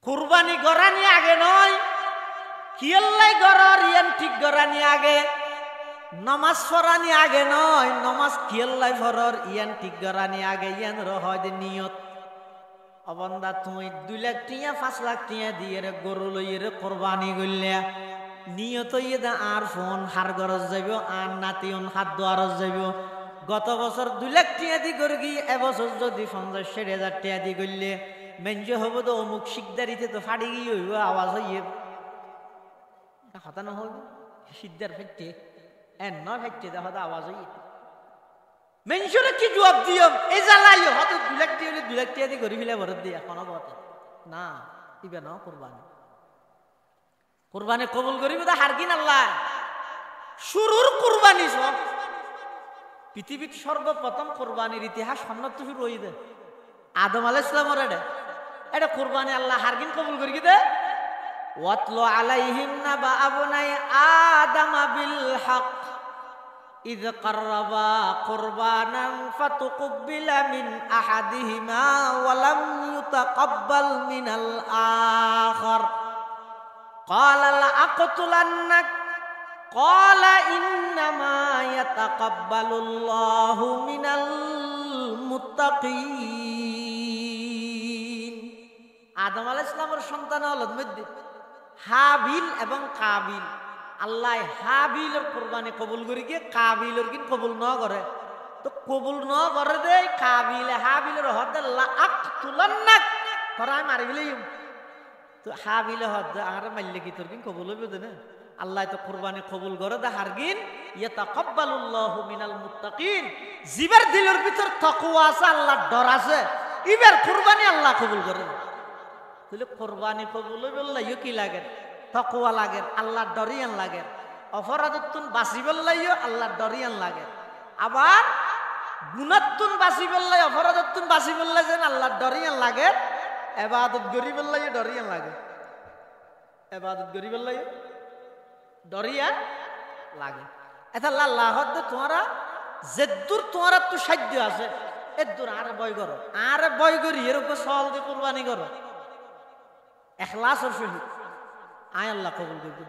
কুরবানি গরানি আগে নয়, কিয়াল্লাই গরর ইয়ান ঠিক গরানি আগে, নমাজ পড়ানি আগে নয়, নমাজ কিয়াল্লাই ফরর ইয়ান ঠিক গরানি আগে, ইয়ান রহয় নিয়ত। অবন্দা তুমি 2 লাখ টিয়া 5 লাখ টিয়া দিয়ে রে গরু লইয়ে কোরবানি করলে নিয়ত ইয়ে দা আর ফোন হার গরজ যাইব, আর নাতিউন হাত দোয়ারজ যাইব। গত বছর 2 লাখ টিয়া দি করে গিয়ে এবছর যদি 50-60,000 টিয়া দি করলে মেঞ্জ হব তো অমুক শিকদারিতে তো ফাড়ি গিয়ে হইব, আওয়াজ হইয়ে হতানো হইব সিদ্ধার ফেটে এন নয় ফেটে দেখা আওয়াজ হইয়ে মেঞ্জরে কি জবাব দিও? এই জ্বালাইও হয়তো 2 লাখ টিয়া 2 লাখ টিয়া দি করে ফেলে ভরত দিয়ে এখন বলতে না ইবে না কোরবানি। কুরবানি কবুল করিব তো হারগিন আল্লাহ। শুরুর কুরবানি সব পৃথিবীর সর্বপ্রথম কুরবানির ইতিহাস সন্ন্যত শুরু হই দে আদম আলাইহিস সালামের এটা কুরবানি আল্লাহ হারগিন কবুল করি দে। ওয়াতলু আলাইহিম নাবা আবনাই আদম বিল হক ইয কাররাবা কুরবানান ফাতুকবিলা মিন আহাদিহিমা ওয়া লাম ইউতাকাব্বাল মিনাল আখার قال لأقتلنك قال إنما يتقبل الله من المتقين। আদম আলাইহিস সালামের সন্তান হলো মধ্যে হাবিল এবং কাবিল। আল্লাহ হাবিলের কুরবানি কবুল করি গিয়ে কাবিলের কিন্তু কবুল ন করে, তো কবুল ন করে দে কাবিলে হাবিলের হদ লাআকতুলান্নাক তোরা মারি ফেলিম। তো হাবিলে হদ আর মাইলে কি তোর কিন কবুল হইবে না? আল্লাহ তো কুরবানি কবুল করে দে হারগিন ইয়াতাকাব্বালুল্লাহু মিনাল মুত্তাকিন। জিবার দিলের ভিতর তাকওয়া আছে, আল্লাহর ডর আছে, ইবার কুরবানি আল্লাহ কবুল করে। তাহলে কুরবানি কবুল হইবে লাইও কি লাগে? তাকওয়া লাগে, আল্লাহর ডরিয়ান লাগে। অপরাধতুন বাঁচিবার লাইও আল্লাহর ডরিয়ান লাগে। আবার গুনাহতুন বাঁচিবার লাই অপরাধতুন বাঁচিবার লাই যেন আল্লাহর ডরিয়ান লাগে। এবাদত গরিবের লাগে ডরিয়ান লাগে, এবাদত গরিবের লাগে ডরিয়ান লাগে। এটা আল্লাহ তোমারা যেদূর তোমার তো সাধ্য আছে এদূর আরে বয় করো, আরে বয় করি এর উপর সওয়াল দিয়ে কুরবানি করো ইখলাসের সহিত, আয় আল্লাহ কবুল করবে।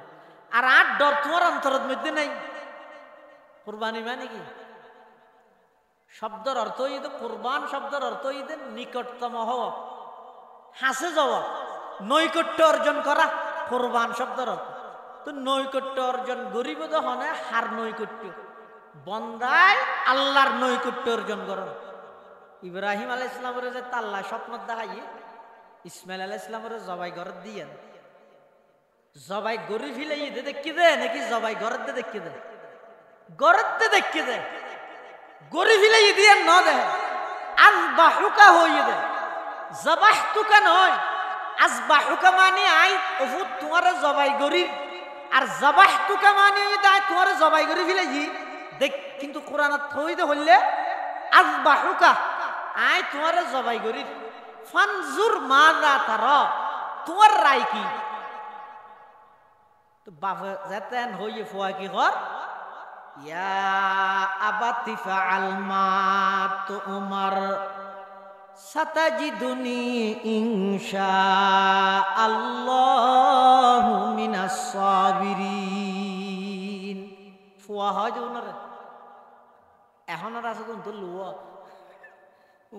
আর ডর তোমার অন্তরের মধ্যে নাই। কুরবানি মানে কি? শব্দের অর্থ ঈদ, কুরবান শব্দের অর্থ ঈদ নিকটতম হওয়া, হাসে যাওয়া, নৈকট্য অর্জন করা কুরবান শব্দের অর্থ। তো নৈকট্য অর্জন গরিব তো হনে হার নৈকট্য বন্দায় আল্লাহর নৈকট্য অর্জন করো। ইব্রাহিম আলাইহিস সালামের যে আল্লাহ স্বপ্ন দেখাই ইসমাইল আলাইহিস সালামের জবাই ঘর দিয়েন, জবাই গরি ফিলে ঈদে দেখি দে নাকি জবাই ঘর দে দেখি দে? ঘরের দে দেখি দে, গরি ফিলে ঈদে ন দে আনবাহুকা হইয়ে দে, জবাহতুকা নয় আসবাহুকা মানে আই ওহু তোমার জবাই গরি, আর জবাহতুকা মানে আই তোমার জবাই গরি ফিলে ই দেখ। কিন্তু কোরআনত থইতে হইলে আসবাহুকা আই তোমার জবাই গরি। ফানজুর মাযা তারা, তোমার রায় কি? তো বাবা যেতেন হইয়ে ফুয়া কি কর, ইয়া আবাতি ফাআল মা তুমার সাতাজিদুনি ইনশাআল্লাহু মিনাস সাবিরিন। ফুয়া হয় যে ওনারে এখন আর আছে কোন তো লুয়া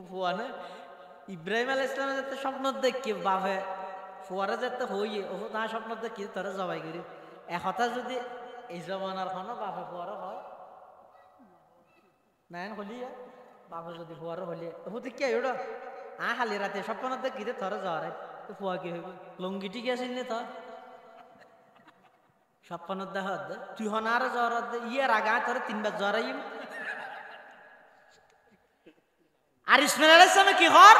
ফুয়া না। ইব্রাহিম আলাইহিস সালামের যাতে স্বপ্ন দেখি বাপে ফুয়ারে যাতে হইয়ে ও না স্বপ্ন দেখি তোরা জবাই করি একথা যদি এই জমানার খানো বাপে ফুয়ারও হয় নাইন হলিয়া বাপে যদি ফুয়ারও হলিয়ে হতে কি ওটা খালি রাতে স্বপ্ন দেখি তোরা যাওয়ারে তো ফুয়া কি হইব? লঙ্গি টিকে আসিল নে তোর স্বপ্ন দেখ তুই হনার জ্বর ইয়ের আগা তোর 3 বার জ্বরাইম। আর ইসমাইল আলাইহিস সালাম কি কর,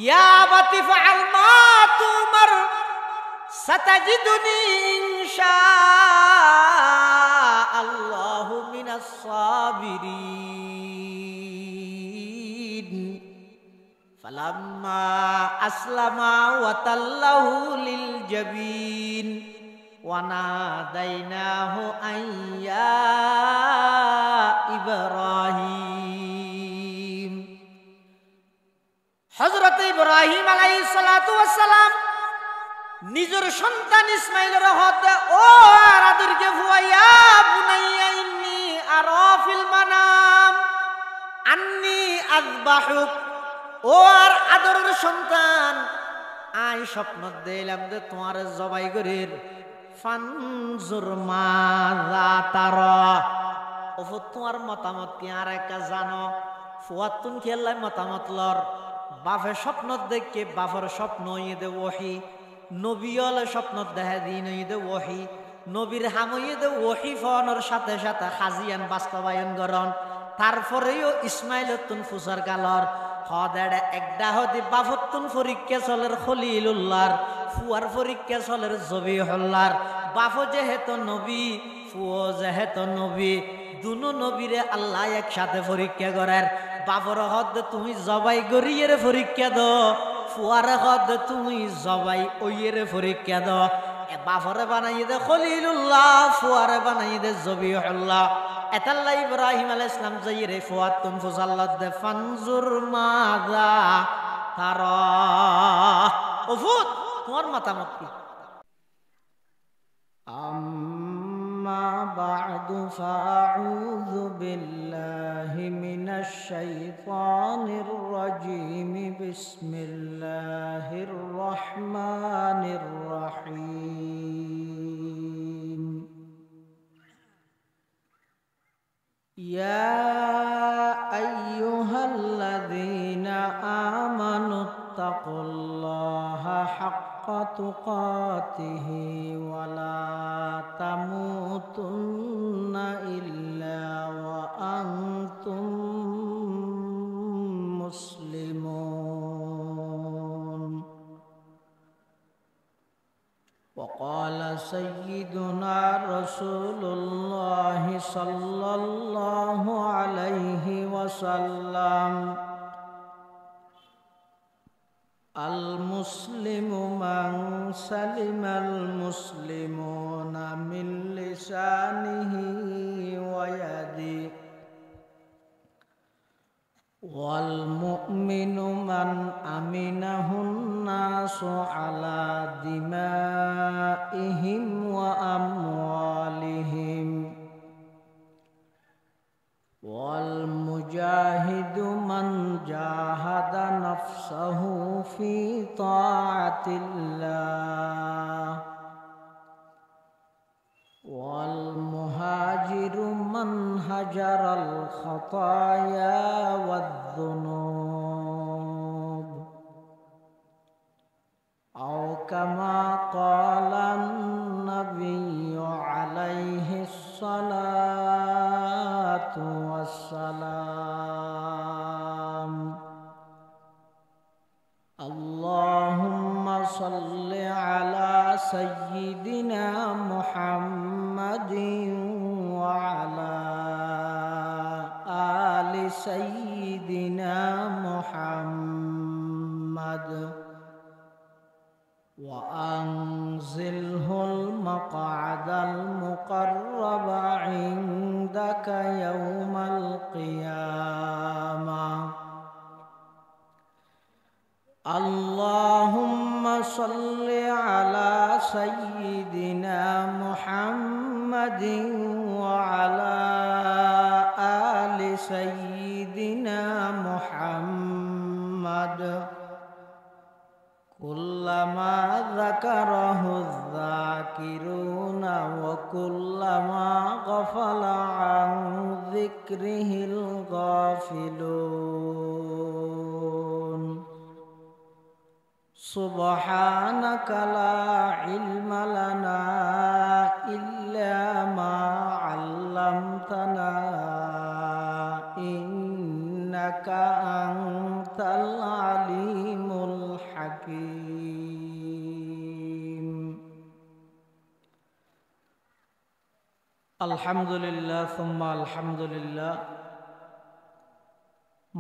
ইয়া আবাতি ফাআল মা তুমার সাতাজিদুনি ইনশাআল্লাহু মিনাস সাবিরিন। ফালাম্মা আসলামা ওয়া তাল্লাহু লিল জাবিন ওয়া নাদাইনাহু আইয়া ইব্রাহিম। হযরত ইব্রাহিম আলাইহিস সালাতু ওয়াস সালাম নিজের সন্তান ইসমাইলের হতে ও আর আদরকে ফুয়াইয়া বুনাইয়া ইন্নী আরা ফিল মানাম আন্নী আযবাহুক, ও আর আদরের সন্তান আই স্বপ্ন দিলাম যে তোমার জবাই করির। ফানজুর মাযা তারা, ও তোমার মতামত কি আর একটা জানো? ফুয়াত তুন খেলাই মতামত লর। বাপে স্বপ্ন দেখে বাপের স্বপ্ন ইদে ওহি, নবী হলে স্বপ্ন দেখা দিন ইদে ওহি, নবীর হামইদে ওহি ফোনের সাথে সাথে হাজিয়ান বাস্তবায়ন করন। তারপরেও ইসমাইল তুন ফুসার গালর হদেড়ে একটা হদি বাফতুন পরীক্ষা চলের খলিলুল্লাহর, ফুয়ার পরীক্ষা চলের জবিহুল্লাহর। বাফ যেহেতু নবী, ফুও যেহেতু নবী, দুনো নবীরে আল্লাহ একসাথে পরীক্ষা করার। বাপর হদ তুমি জবাই গরিয়ের পরীক্ষা দো, ফুয়ার হদ তুমি জবাই ওইয়ের পরীক্ষা দো। বাপরে বানাই দে খলিলুল্লাহ, ফুয়ারে বানাই দে জবিহুল্লাহ। এতাল্লাহ ইব্রাহিম আলাইহিস সালাম যাইরে ফুয়াত তুন ফুসাল্লাত দে ফানজুর মাযা তারা, ও ফুত তোমার মতামত কি? আম্মা বা'দু ফাআউযু বিল্লাহি মিনাশ শাইতানির রাজীম। বিসমিল্লাহির রহমানির রহিম। ইয়া আইয়ুহাল্লাযীনা আমানুত্তাকুল্লাহা হাক্কা তুকাতিহি ওয়া লা তামুতুন্না ইল্লা ওয়া আনতুম মুসলিমুন। وقال سيدنا رسول الله صلى الله عليه وسلم المسلم من سلم المسلمون من لسانه ويده والمؤمن من أمنه الناس على دمائهم وأموالهم والمجاهد من جاهد نفسه في طاعة الله والمهاجر من هجر الخطايا والذنوب أو كما قال النبي عليه الصلاة والسلام. اللهم صل على سيدنا محمد وعلى آل سيدنا محمد وأنزله المقعد المقرب عندك يوم القيامة. اللهم صل على سيدنا محمد وعلى آل سيدنا محمد كلما ذكره الذاكرون وكلما غفل عن ذكره الغافلون. سبحانك لا علم لنا إلا ما علمتنا إنك أنت العليم الحكيم. الحمد لله ثم الحمد لله.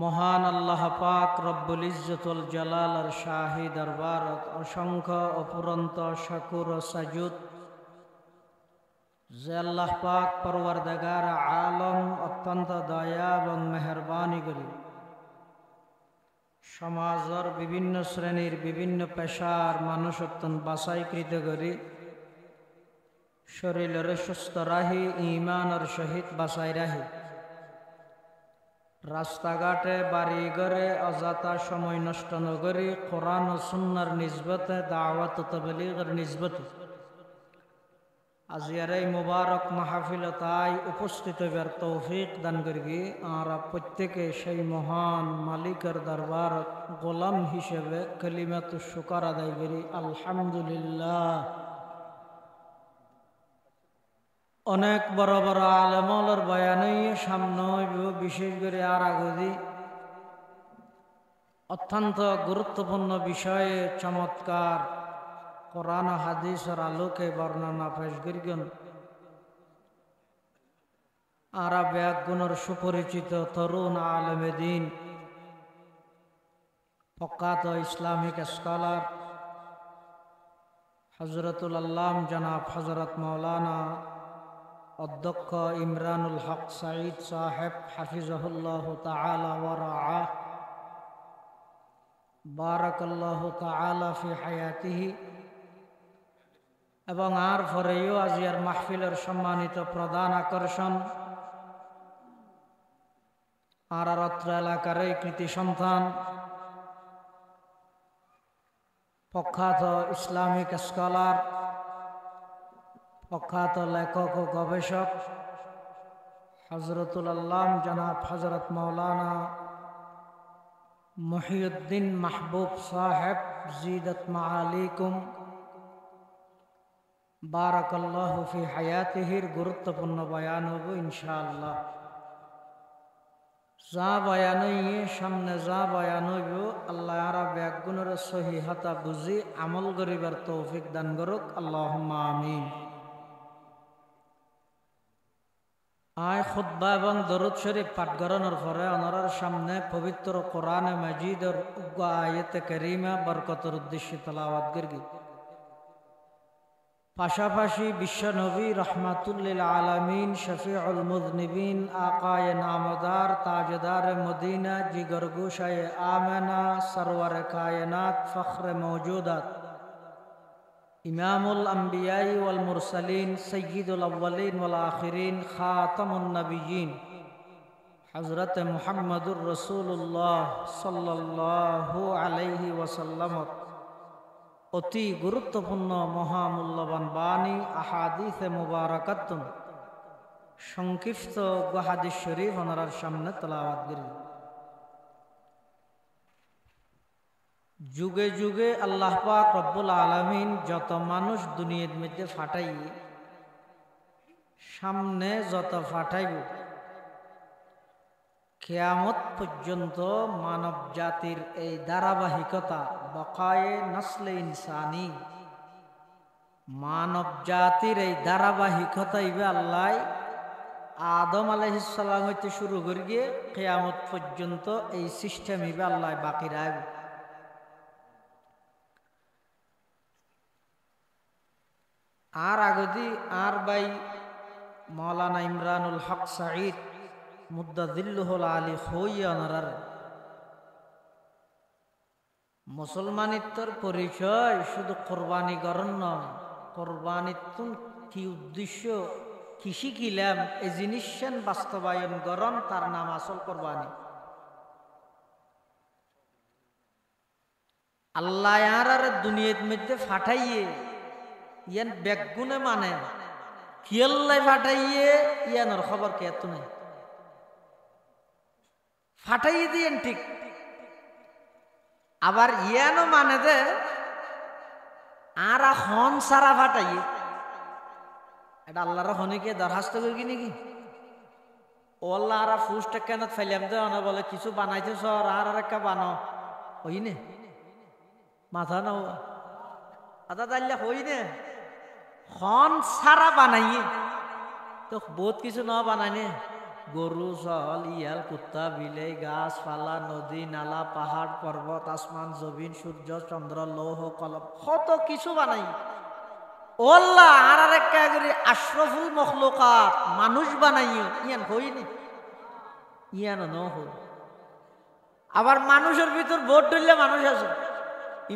মহান আল্লাহ পাক রব্বুল ইজ্জতুল জালালের শাহী দরবারত অসংখ্য অপুরন্ত শাকুর ও সাজুদ যে আল্লাহ পাক পরওয়ারদিগার আলম অত্যন্ত দয়া এবং মেহরবানি করি সমাজের বিভিন্ন শ্রেণীর বিভিন্ন পেশার মানুষ অত্যন্ত বাছাইকৃত করি শরীরের সুস্থ রাহি ইমানের সহিত বাছাই রাহি রাস্তাঘাটে বাড়ি ঘরে অযথা সময় নষ্ট নগরী কোরআন ও সুন্নার নিজবতে দাওয়াত তাবলীগের নিজবতে আজিয়ার এই মুবারক মাহফিল তাই উপস্থিত হইবার তৌফিক দান করিবি আর প্রত্যেকে সেই মহান মালিকের দরবার গোলাম হিসেবে কালিমাত শুকর আদায় করি আলহামদুলিল্লাহ। অনেক বড় বড় আলেমর বয়ানই সামনে হইব, বিশেষ করে আর আগদি অত্যন্ত গুরুত্বপূর্ণ বিষয়ে চমৎকার কোরআন হাদিসের আলোকে বর্ণনা পেশ করিবেন। আর ব্যাগুণের সুপরিচিত তরুণ আলেমে দিন প্রখ্যাত ইসলামিক স্কলার হজরতুল আল্লাম জনাব হজরত মৌলানা অধ্যক্ষ ইমরানুল হক সাঈদ সাহেব হাফিজাহুল্লাহ তাআলা ওয়া রাআহ বারাকাল্লাহু তাআলা ফি হায়াতিহি এবং আর পরেও আজিয়ার মাহফিলের সম্মানিত প্রধান আকর্ষণ আর অত্র এলাকার এই কৃতি সন্তান প্রখ্যাত ইসলামিক স্কলার প্রখ্যাত লেখক ও গবেষক হজরতুল আল্লাম জনাব হজরত মৌলানা মহিউদ্দিন মাহবুব সাহেব জিদত মাআলিকুম বারাকাল্লাহু ফি হায়াতিহির গুরুত্বপূর্ণ বয়ান হব ইনশাআল্লাহ। যা বয়ান সামনে যা বয়ান হইব আল্লাহ আরা ব্যাগুণের সহিহতা বুঝি আমল করিবার তৌফিক দান করুক আল্লাহুম্মা আমিন। আয় খুতবা এবং দরুদ শরীফ পাঠ করানোর পরে ওনার সামনে পবিত্র কোরআনে মাজিদের আয়াতে কারিমা বরকতের উদ্দেশ্যে তেলাওয়াত করি। পাশাপাশি বিশ্বনবী রহমাতুল্লিল আলামিন শফিউল মুযনিবিন আকায়ে নামদার তাজদার মদিনা জিগর গোশায়ে আমেনা সরওয়ারে কায়নাত ফখরে মওজুদাত ইমামুল আম্বিয়াই ওয়াল মুরসালিন সৈয়দুল আউয়ালিন ওয়াল আখিরিন খাতামুন নবিয়্যিন হযরত মুহাম্মদুর রাসূলুল্লাহ সাল্লাল্লাহু আলাইহি ওয়াসাল্লাম অতি গুরুত্বপূর্ণ মহামূল্যবান বাণী আহাদিসে মুবারাকাতুন সংক্ষিপ্ত হাদিস শরীফ ওনার সামনে তেলাওয়াত করি। যুগে যুগে আল্লাহ পাক রব্বুল আলামিন যত মানুষ দুনিয়ার মধ্যে ফাটাই সামনে যত ফাটাইব কিয়ামত পর্যন্ত মানব জাতির এই ধারাবাহিকতা বকায়ে নসলে ইনসানি মানব জাতির এই ধারাবাহিকতা ইবে আল্লাহ আদম আলাইহিস সালাম হইতে শুরু করে গিয়ে কিয়ামত পর্যন্ত এই সিস্টেম ইবে আল্লাহ বাকি রাখবে। আর আগদি আর ভাই মৌলানা ইমরানুল হক সাঈদ মুদ্দাদিল্লুহুল আলী হইয়ানার মুসলমানিত্বর পরিচয় শুধু কোরবানি গরণ নয়, কোরবানিত্ব কি উদ্দেশ্য কি শিখিলাম এই জিনিস বাস্তবায়ন গরণ তার নাম আসল কোরবানি। আল্লাহ আর দুনিয়ার মধ্যে ফাটাইয়ে ইয়ান বেগুনে মানে কিয়াল্লাই ফাটাইয়ে ইয়ানোর খবর কে এত নেই ফাটাইয়ে দিয়েন ঠিক, আবার ইয়ানো মানে দে আর হন সারা ফাটাইয়ে এটা আল্লাহর হনিকে দরখাস্ত করি নাকি ও আল্লাহ আর ফুসটা কেন ফাইলাম দে না বলে কিছু বানাইতে সর আর একটা বানো হই নে মাথা নাও আদা দাল্লা হই নে হন সারা বানাইয়ে তো বহুত কিছু ন বানাইনে গরু সহল ইয়াল কুত্তা বিলে গাছ পালা নদী নালা পাহাড় পর্বত আসমান জমিন সূর্য চন্দ্র লৌহ কলম কত কিছু বানাই ও আল্লাহ আর একটা করে আশরাফুল মখলুকাত মানুষ বানাইও ইয়ান হইনি ইয়ান ন হই আবার মানুষের ভিতর ভোট ধরলে মানুষ আছে,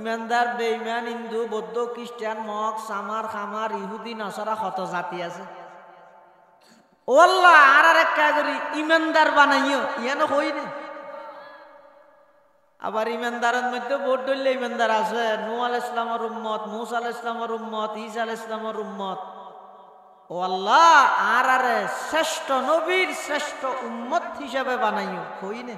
ইমানদার বেঈমান হিন্দু বৌদ্ধ খ্রিস্টান মগ সামার খামার ইহুদি নাসারা কত জাতি আছে। ও আল্লাহ আর এক করি ইমানদার বানাইও ইয়ানো হই না। আবার ইমানদারের মধ্যে ভোট ধরলে ইমানদার আছে, নূহ আলাইহিস সালামের উম্মত, মূসা আলাইহিস সালামের উম্মত, ঈসা আলাইহিস সালামের উম্মত। ও আল্লাহ আর শ্রেষ্ঠ নবীর শ্রেষ্ঠ উম্মত হিসাবে বানাইও হই না।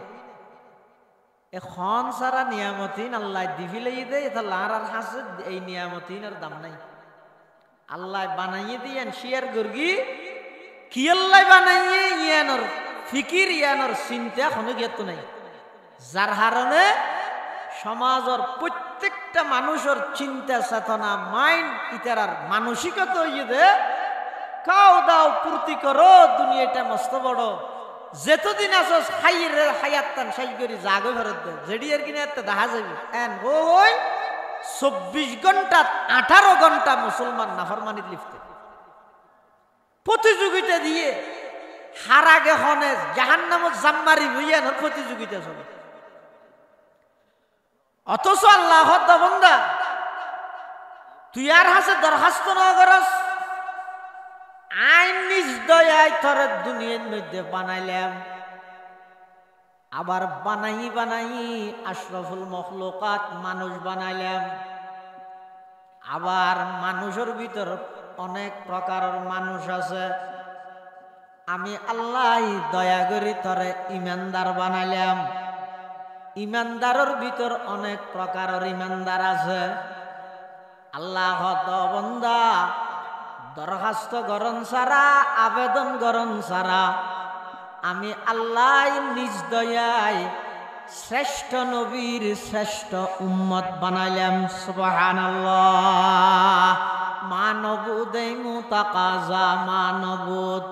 এখন সারা নিয়ামতিন আল্লাহ দিবিলেই দে, তাহলে আর হাসে এই নিয়ামতিনের দাম নাই। আল্লাহ বানাইয়ে দিয়েন শিয়ার গর্গি কি আল্লাহ বানাইয়ে ইয়ানোর ফিকির ইয়ানোর চিন্তা কোনো জ্ঞাত নাই। যার কারণে সমাজের প্রত্যেকটা মানুষের চিন্তা চেতনা মাইন্ড ইতার মানসিকতা হইয়ে দে খাও দাও পূর্তি করো, দুনিয়াটা মস্ত বড়, যেতদিন আসস হাইয়ের হায়াত্তান সাই করি জাগো ফেরত দে যেডি আর কিনা একটা দেখা যাবে। এন ওই 24 ঘন্টা 18 ঘন্টা মুসলমান নাফরমানিত লিপ্ত, প্রতিযোগিতা দিয়ে হারাগে হনে জাহান্নামত জাম্মারি হইয়ানোর প্রতিযোগিতা চলে। অথচ আল্লাহ বান্দা তুই আর হাসে দরখাস্ত না করস, আইন নিজ দয়ায় তোর দুনিয়ার মধ্যে বানাইলাম। আবার বানাই আশরাফুল মখলুকাত মানুষ বানাইলাম। আবার মানুষের ভিতর অনেক প্রকারের মানুষ আছে, আমি আল্লাহ দয়া করি তোরে ইমানদার বানাইলাম। ইমানদারের ভিতর অনেক প্রকারের ইমানদার আছে। আল্লাহ বান্দা দরখাস্ত গরম সারা আবেদন গরম সারা আমি আল্লাহ নিজ দয়ায় শ্রেষ্ঠ নবীর শ্রেষ্ঠ উম্মত বানাইলাম। সুবহানাল্লাহ। মানবুদ মুতাকাজা মানবুদ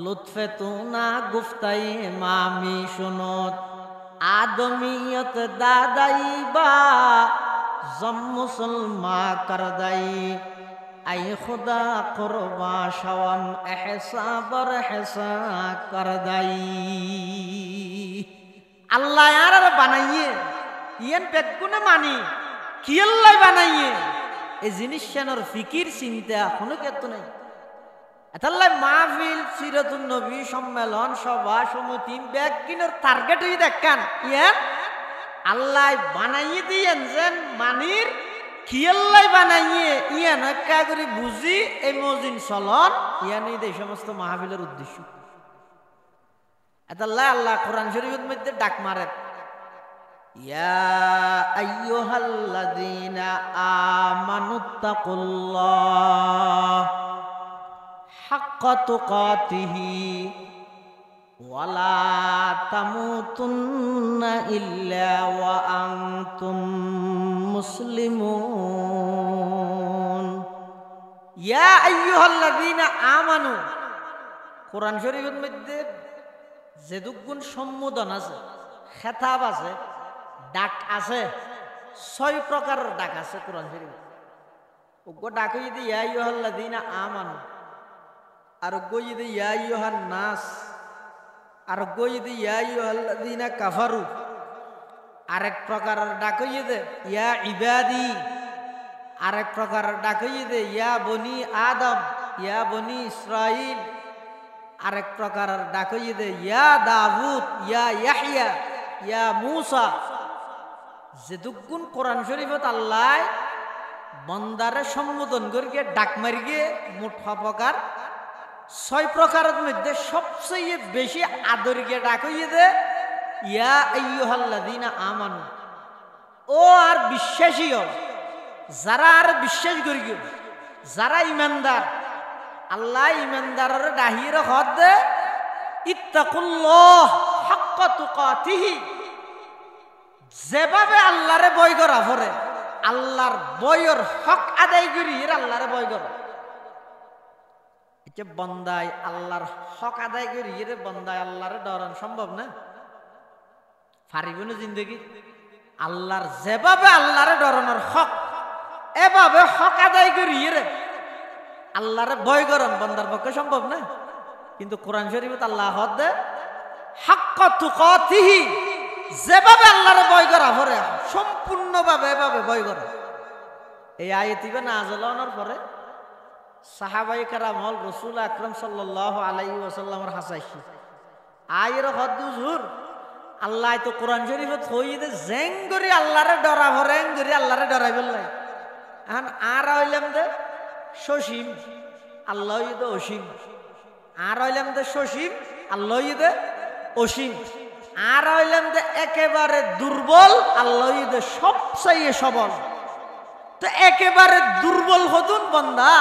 লুৎফে তুনা গুফতাই মামি শুনত আদমিয়ত দাদাই বা জম মুসলমা করদাই আই খুদা কুরবা শাওয়ান এহসা বর হেসা করদাই। আল্লাহ আর বানাইয়ে ইয়ান বেগুনে মানি কি আল্লাহ বানাইয়ে এই জিনিসটার ফিকির চিন্তা কোনো ক্ষেত্র নাই। এতাল্লাই মাহফিল সিরাতুন নবী সম্মেলন সভা সমিতি ব্যাগিনের টার্গেট হয়ে দেখান ইয়ান আল্লাহ বানাইয়ে দিয়েন যেন মানির কি আল্লাহ বানাইয়ে ইয়ান একা করে বুঝি এই মজিন চলন ইয়ানই এই সমস্ত মাহফিলের উদ্দেশ্য। এতাল্লাই আল্লাহ কোরআন শরীফের মধ্যে ডাক মারেন, ইয়া আইয়ুহাল্লাযীনা আমানুত্তাকুল্লাহ হাক্কা তুকাতিহি ওয়ালা তামুতুন্না ইল্লা ওয়া আনতুম মুসলিমুন। ইয়া আইয়ুহাল্লাযীনা আমানু কোরআন শরীফের মধ্যে যেদুগুণ সম্বোধন আছে, খেতাব আছে, ডাক আছে, 6 প্রকারের ডাক আছে কোরআন শরীফ। ওগো ডাক যদি ইয়া আইয়ুহাল্লাযীনা আমানু, আর ওগো যদি ইয়া আইয়ুহান নাস, আর ওগো যদি ইয়া আইয়ুহাল্লাযীনা কাফারু, আরেক প্রকারের ডাক হইয়ে ইয়া ইবাদি, আরেক প্রকারের ডাক হইয়ে ইয়া বনি আদম, ইয়া বনি ইসরাইল, আরেক প্রকারের ডাক হইয়ে ইয়া দাউদ, ইয়া ইয়াহইয়া, ইয়া মূসা। যেদুগুণ কোরআন শরীফত আল্লাহ বন্দারে সম্বোধন করিয়ে ডাক মারিয়ে মোট প্রকার 6 প্রকারের মধ্যে সবচেয়ে বেশি আদরিয়ে ডাক হইয়ে ইয়া আইয়ুহাল্লাযীনা আমানু। ও আর বিশ্বাসী যারা আর বিশ্বাস করি, যারা ইমানদার, আল্লাহ ইমানদারের ডাহির হদ দে ইত্তাকুল্লাহ হাক্কা তুকাতিহি। যেভাবে আল্লাহরে ভয় করা পরে আল্লাহর ভয়ের হক আদায় করি আল্লাহরে ভয় কর। এটা বন্দায় আল্লাহর হক আদায় করি বন্দায় আল্লাহরে ডরান সম্ভব না? পারিব না জিন্দগি? আল্লাহর যেভাবে আল্লাহরে ডরানোর হক এভাবে হক আদায় করি আল্লাহরে ভয় করেন বন্দার পক্ষে সম্ভব না। কিন্তু কোরআন শরীফত আল্লাহ হদ দে হাক্কা তুকাতিহি, যেভাবে আল্লাহরে ভয় করা পরে সম্পূর্ণভাবে এভাবে ভয় করা। এই আয়াতিবে নাযিলানোর পরে সাহাবায়ে কেরাম হল রাসূল আকরাম সাল্লাল্লাহু আলাইহি ওয়াসাল্লামের হাসাইছি আয়ের হদ্দুজুর আল্লাহ তো কোরআন শরীফত হইতে জেঙ্গরি আল্লাহরে ডরা ভরেন গরি আল্লাহরে ডরাই বললাই। এখন আর হইলাম দে সসীম আল্লাহ ইদে অসীম, আর হইলাম দে সসীম আল্লাহ ইদে অসীম, আর হইলাম দে একেবারে দুর্বল আল্লাহ ইদে সবচেয়ে সবল। তো একেবারে দুর্বল হতুন বন্দা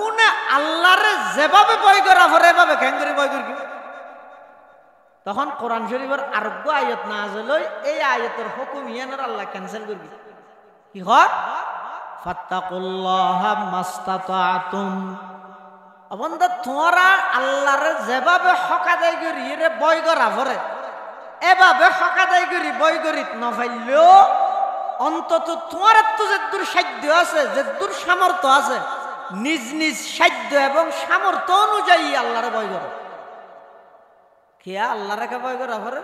উনে আল্লাহরে যেভাবে ভয় করা ভরে এভাবে কেন করে ভয় করবি। তখন কোরআন শরীফের আরোগ্য আয়াত নাযিল হই এই আয়াতের হুকুম ইয়ানের আল্লাহ ক্যান্সেল করবি। কি হয় ফাত্তাকুল্লাহা মাস্তাতাতুম, বন্ধা তোমরা আল্লাহরে যেভাবে হকাদাই করি রে ভয় করা ভরে এভাবে হকাদাই করি ভয় করি নফাইলেও অন্তত তোমার তো যে দূর সাধ্য আছে যে দূর সামর্থ্য আছে নিজ নিজ সাধ্য এবং সামর্থ্য অনুযায়ী আল্লাহরে ভয় করো। খেয়া আল্লাহরে কে ভয় করা ভরে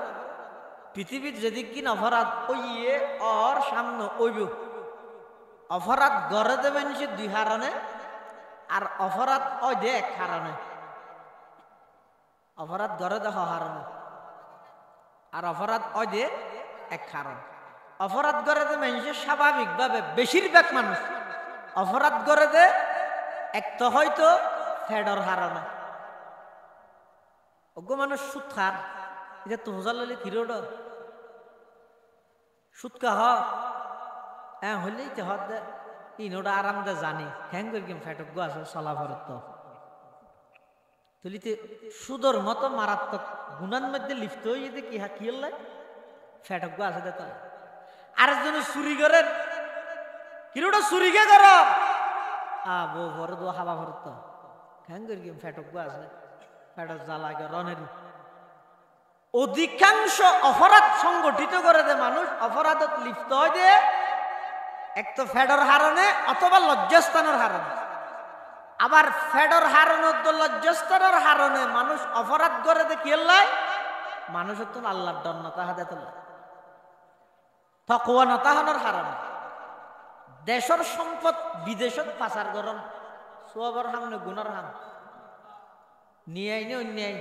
পৃথিবীর যেদিক কিন অপরাধ ওইয়ে ওর সামনে ওইব অপরাধ গড়ে দেবেন সে দুই হারণে আর অপরাধ ওই দে এক হারণে। অপরাধ গড়ে দেখ হারণে আর অপরাধ ওই দে এক কারণ। অপরাধ করে দে মানুষের স্বাভাবিকভাবে বেশিরভাগ মানুষ অপরাধ করে দে এক তো হয়তো ফেডর হারানো অজ্ঞ মানুষ সুদ খার এটা তো হোজালে কিরোড সুদ কাহ হ্যাঁ হইলেই তো হদ দে ইনোটা আরাম দে জানি হ্যাং করি কেম ফেটজ্ঞ আছে চলাফরত তো তুলিতে সুদর মতো মারাত্মক গুণার মধ্যে লিপ্ত হয়ে যে কি কি হল্লাই ফেটজ্ঞ আছে দে তাহলে আরেকজন চুরি করেন কিরোটা চুরি কে কর বউ ভর দো হাবা ভরত হ্যাং করি কেম ফেটজ্ঞ আছে ফেটক জ্বালা রনের। অধিকাংশ অপরাধ সংগঠিত করে দে মানুষ অপরাধত লিপ্ত হয় দে এক তো ফেডর হারণে অথবা লজ্জাস্থানের হারণে। আবার ফেডর হারণত লজ্জাস্থানের হারণে মানুষ অপরাধ করে দে কি লাই মানুষের তো আল্লাহর ডর নতা হাতে তোলা তকওয়া নতাহনের হারণে। দেশের সম্পদ বিদেশত পাচার করন সোয়াবর হামনে গুণর হাম নিয়ে আইনে অন্যায়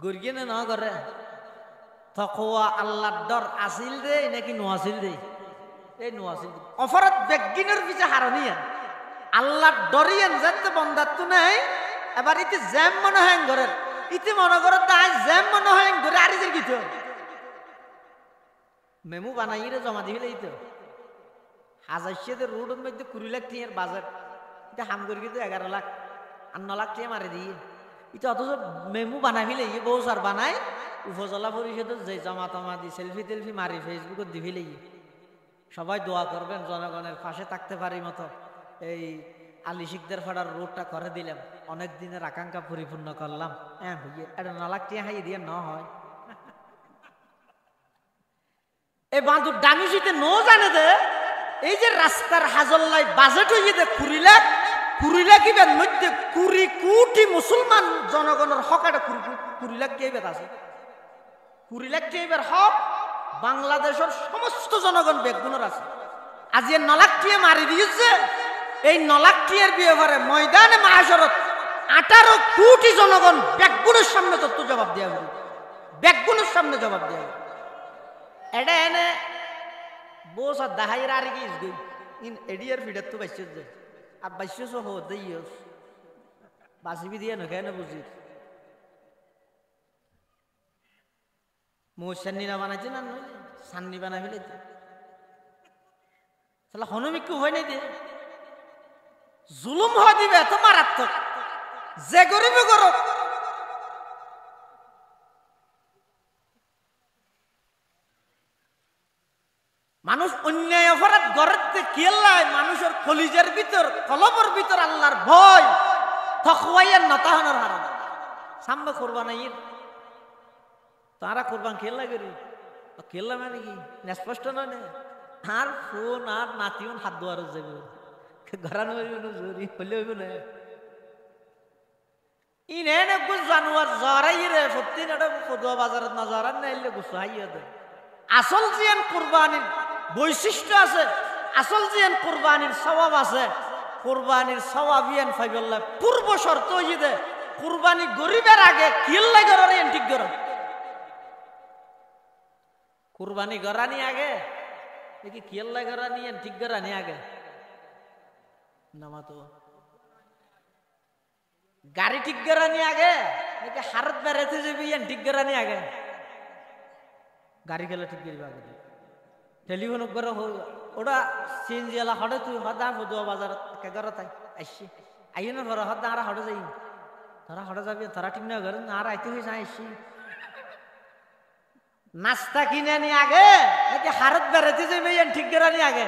গরিয়ে ন করে তকওয়া আল্লাহর ডর আসিল দে নাকি নোয়াছিল দে এই নোয়াছিল অপরাধ বেগিনের পিছে হারণিয়ান আল্লাহর ডরিয়ান যাতে বন্ধাত্ম নাই। এবার ইতি জ্যাম মনে হয় ঘরের ইতি মনে করে তাই জ্যাম মনে হয় ঘরে আরিজের গীত মেমু বানাই রে জমা দিলে এই তো হাজার রোডের মধ্যে 20 লাখ টিয়ার বাজার এটা হাম করি কিন্তু 11 লাখ আর 9 লাখ টিয়া মারি দিয়ে এটা অথচ মেমু বানাই ফেলে বউ সার বানাই উপজেলা পরিষদের যে জমা টমা দি সেলফি টেলফি মারি ফেসবুকত দি ফেলে সবাই দোয়া করবেন জনগণের পাশে থাকতে পারি মতো এই আলী শিকদার ফাড়ার রোডটা করে দিলাম অনেক দিনের আকাঙ্ক্ষা পরিপূর্ণ করলাম হ্যাঁ হইয়ে এটা 9 লাখ টিয়া হাইয়ে দিয়ে ন হয় এই বাঁধুর ডামিশিতে নো জানে দে এই যে রাস্তার হাজল্লাই বাজেট হয়ে দে 20 লাখ কিবের মধ্যে 20 কোটি মুসলমান জনগণের হকাটা 20 লাখ কিবের আছে 20 লাখ কিবের হক বাংলাদেশের সমস্ত জনগণ বেগুনের আছে। আজ এর 9 লাখ টিয়া মারি দিয়েছে এই 9 লাখ টিয়ার বিয়েবারে ময়দানে মাহাশরত 18 কোটি জনগণ বেগুনের সামনে তত্ত্ব জবাব দেওয়া হবে বেগুনের সামনে জবাব দেওয়া হবে। এটা এনে বস আর দাহাইর আর কি ইন এডিয়ার ফিডার তো বাইশ যায় আর 2200 হো দেইস বাসিবি দিয়ে না কেন বুঝি মোসান্নি না বানাইছে না সান্নি বানাই ফেলেছে তাহলে হনুমিক হয় নাই দিয়ে জুলুম হওয়া দিবে এত মারাত্মক যে গরিবে করো মানুষ অন্যায় অপরাধ গড়তে কেল্লায় মানুষের কলিজার ভিতর কলবর ভিতর আল্লাহর ভয় তকওয়ার নতাহনের হারাম সামনে কোরবান ঈদ তারা কোরবান খেলা করি খেললাম মানে কি স্পষ্ট নয় আর ফোন আর নাতিও হাত দোয়ার যাবে ঘরানো জরি হলে হইব না ইনে নে গু জানুয়ার জরাই রে সত্যি না ফদুয়া বাজারত না জরান না এলে গুছ হাইয়া দে আসল জিয়ান কুরবানির বৈশিষ্ট্য আছে আসল জিয়ান কুরবানির সওয়াব আছে কুরবানির সওয়াব ইয়ান ফাইবাল্লাহ পূর্ব শর্ত হই দে কুরবানি গরিবের আগে কিল্লা গরারে এন ঠিক গরা কুরবানি গরানি আগে দেখি কিল্লা গরানি এন ঠিক গরানি আগে নামা তো গাড়ি ঠিক গরানি আগে নাকি হারত বেড়াতে যাবি এন ঠিক গরানি আগে গাড়ি গেলে ঠিক করিবা আগে টেলিফোন করে ওটা সিএনজি এলা হঠাৎ তুই হদা ফদুয়া বাজারত কেগর তাই আইসি আইও না ঘর হদা আর হঠাৎ যাই তোরা হঠাৎ যাবি তোরা ঠিক না ঘর আর আইতে হয়েছে আইসি নাস্তা কিনে নি আগে নাকি হারত বেড়াতে যাবি এন ঠিক গরানি আগে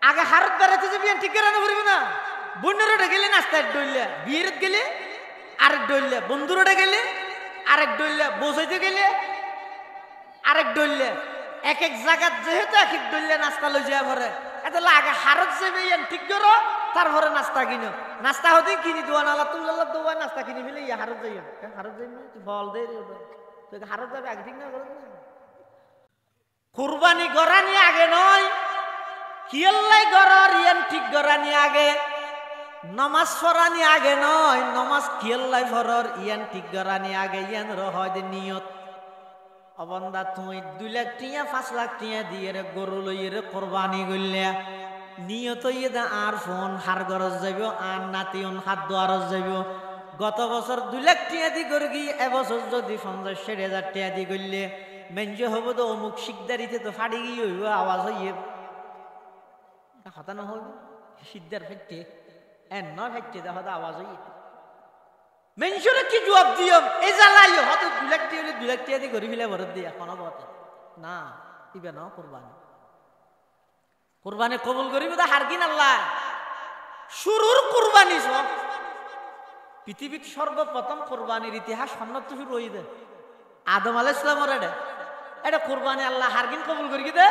আগে হারত বেড়াতে যাবি এন ঠিক গরানি করবি না বন্ধুরোটা গেলে নাস্তা এক ডইলে বিয়ের গেলে আরেক ডইলে বন্ধুরোটা গেলে আরেক ডইলে বসাইতে গেলে আরেক ডইলে এক এক জায়গাত যেহেতু এক এক ডইলে নাস্তা লই যায় ভরে এত আগে হারত যাবে ঠিক করো তারপরে নাস্তা কিনো নাস্তা হতে কিনি দোয়ান আল্লাহ তুল্লাহ দোয়া নাস্তা কিনি ফেলে ইয়া হারত যাই হারত যাই তুই ফল দে তুই হারত যাবে আগে ঠিক না করে কুরবানি গরানি আগে নয় কিয়াল্লাই গরর ইয়ান ঠিক গরানি আগে নমাজ পড়ানি আগে নয় নমাজ কিয়াল্লাই ফরর ইয়ান ঠিক গরানি আগে ইয়ান রহয় দে নিয়ত অবন্দা তুই 2 লাখ টিয়া 5 লাখ টিয়া দিয়ে রে গরু লইয়ে রে কোরবানি করলে নিয়ত ইয়ে দা আর ফোন হার গরজ যাইব আর নাতিউন হাত দোয়ারজ যাইব গত বছর 2 লাখ টিয়া দি করে গিয়ে এবছর যদি 50,000 টিয়া দি করলে মেঞ্জ হব তো অমুক শিকদারিতে তো ফাড়ি গিয়ে হইব আওয়াজ হইয়ে হতা না হইব সিদ্ধার ফেটে এন ন ফেটে দেখা আওয়াজ হইয়ে মেনশনে কি জবাব দিও এই জ্বালাইও হয়তো 2 লাখ টাকা 2 লাখ টাকা দিয়ে গরি ফেলে ভরত দিয়া কোন বতে না ইবে না কুরবানি কুরবানি কবুল করিব তো হারকিন আল্লাহ শুরুর কুরবানি সব পৃথিবীর সর্বপ্রথম কুরবানির ইতিহাস সন্ন্যত শুরু হই দে আদম আলাইহিস সালামের এটা কুরবানি আল্লাহ হারকিন কবুল করি দে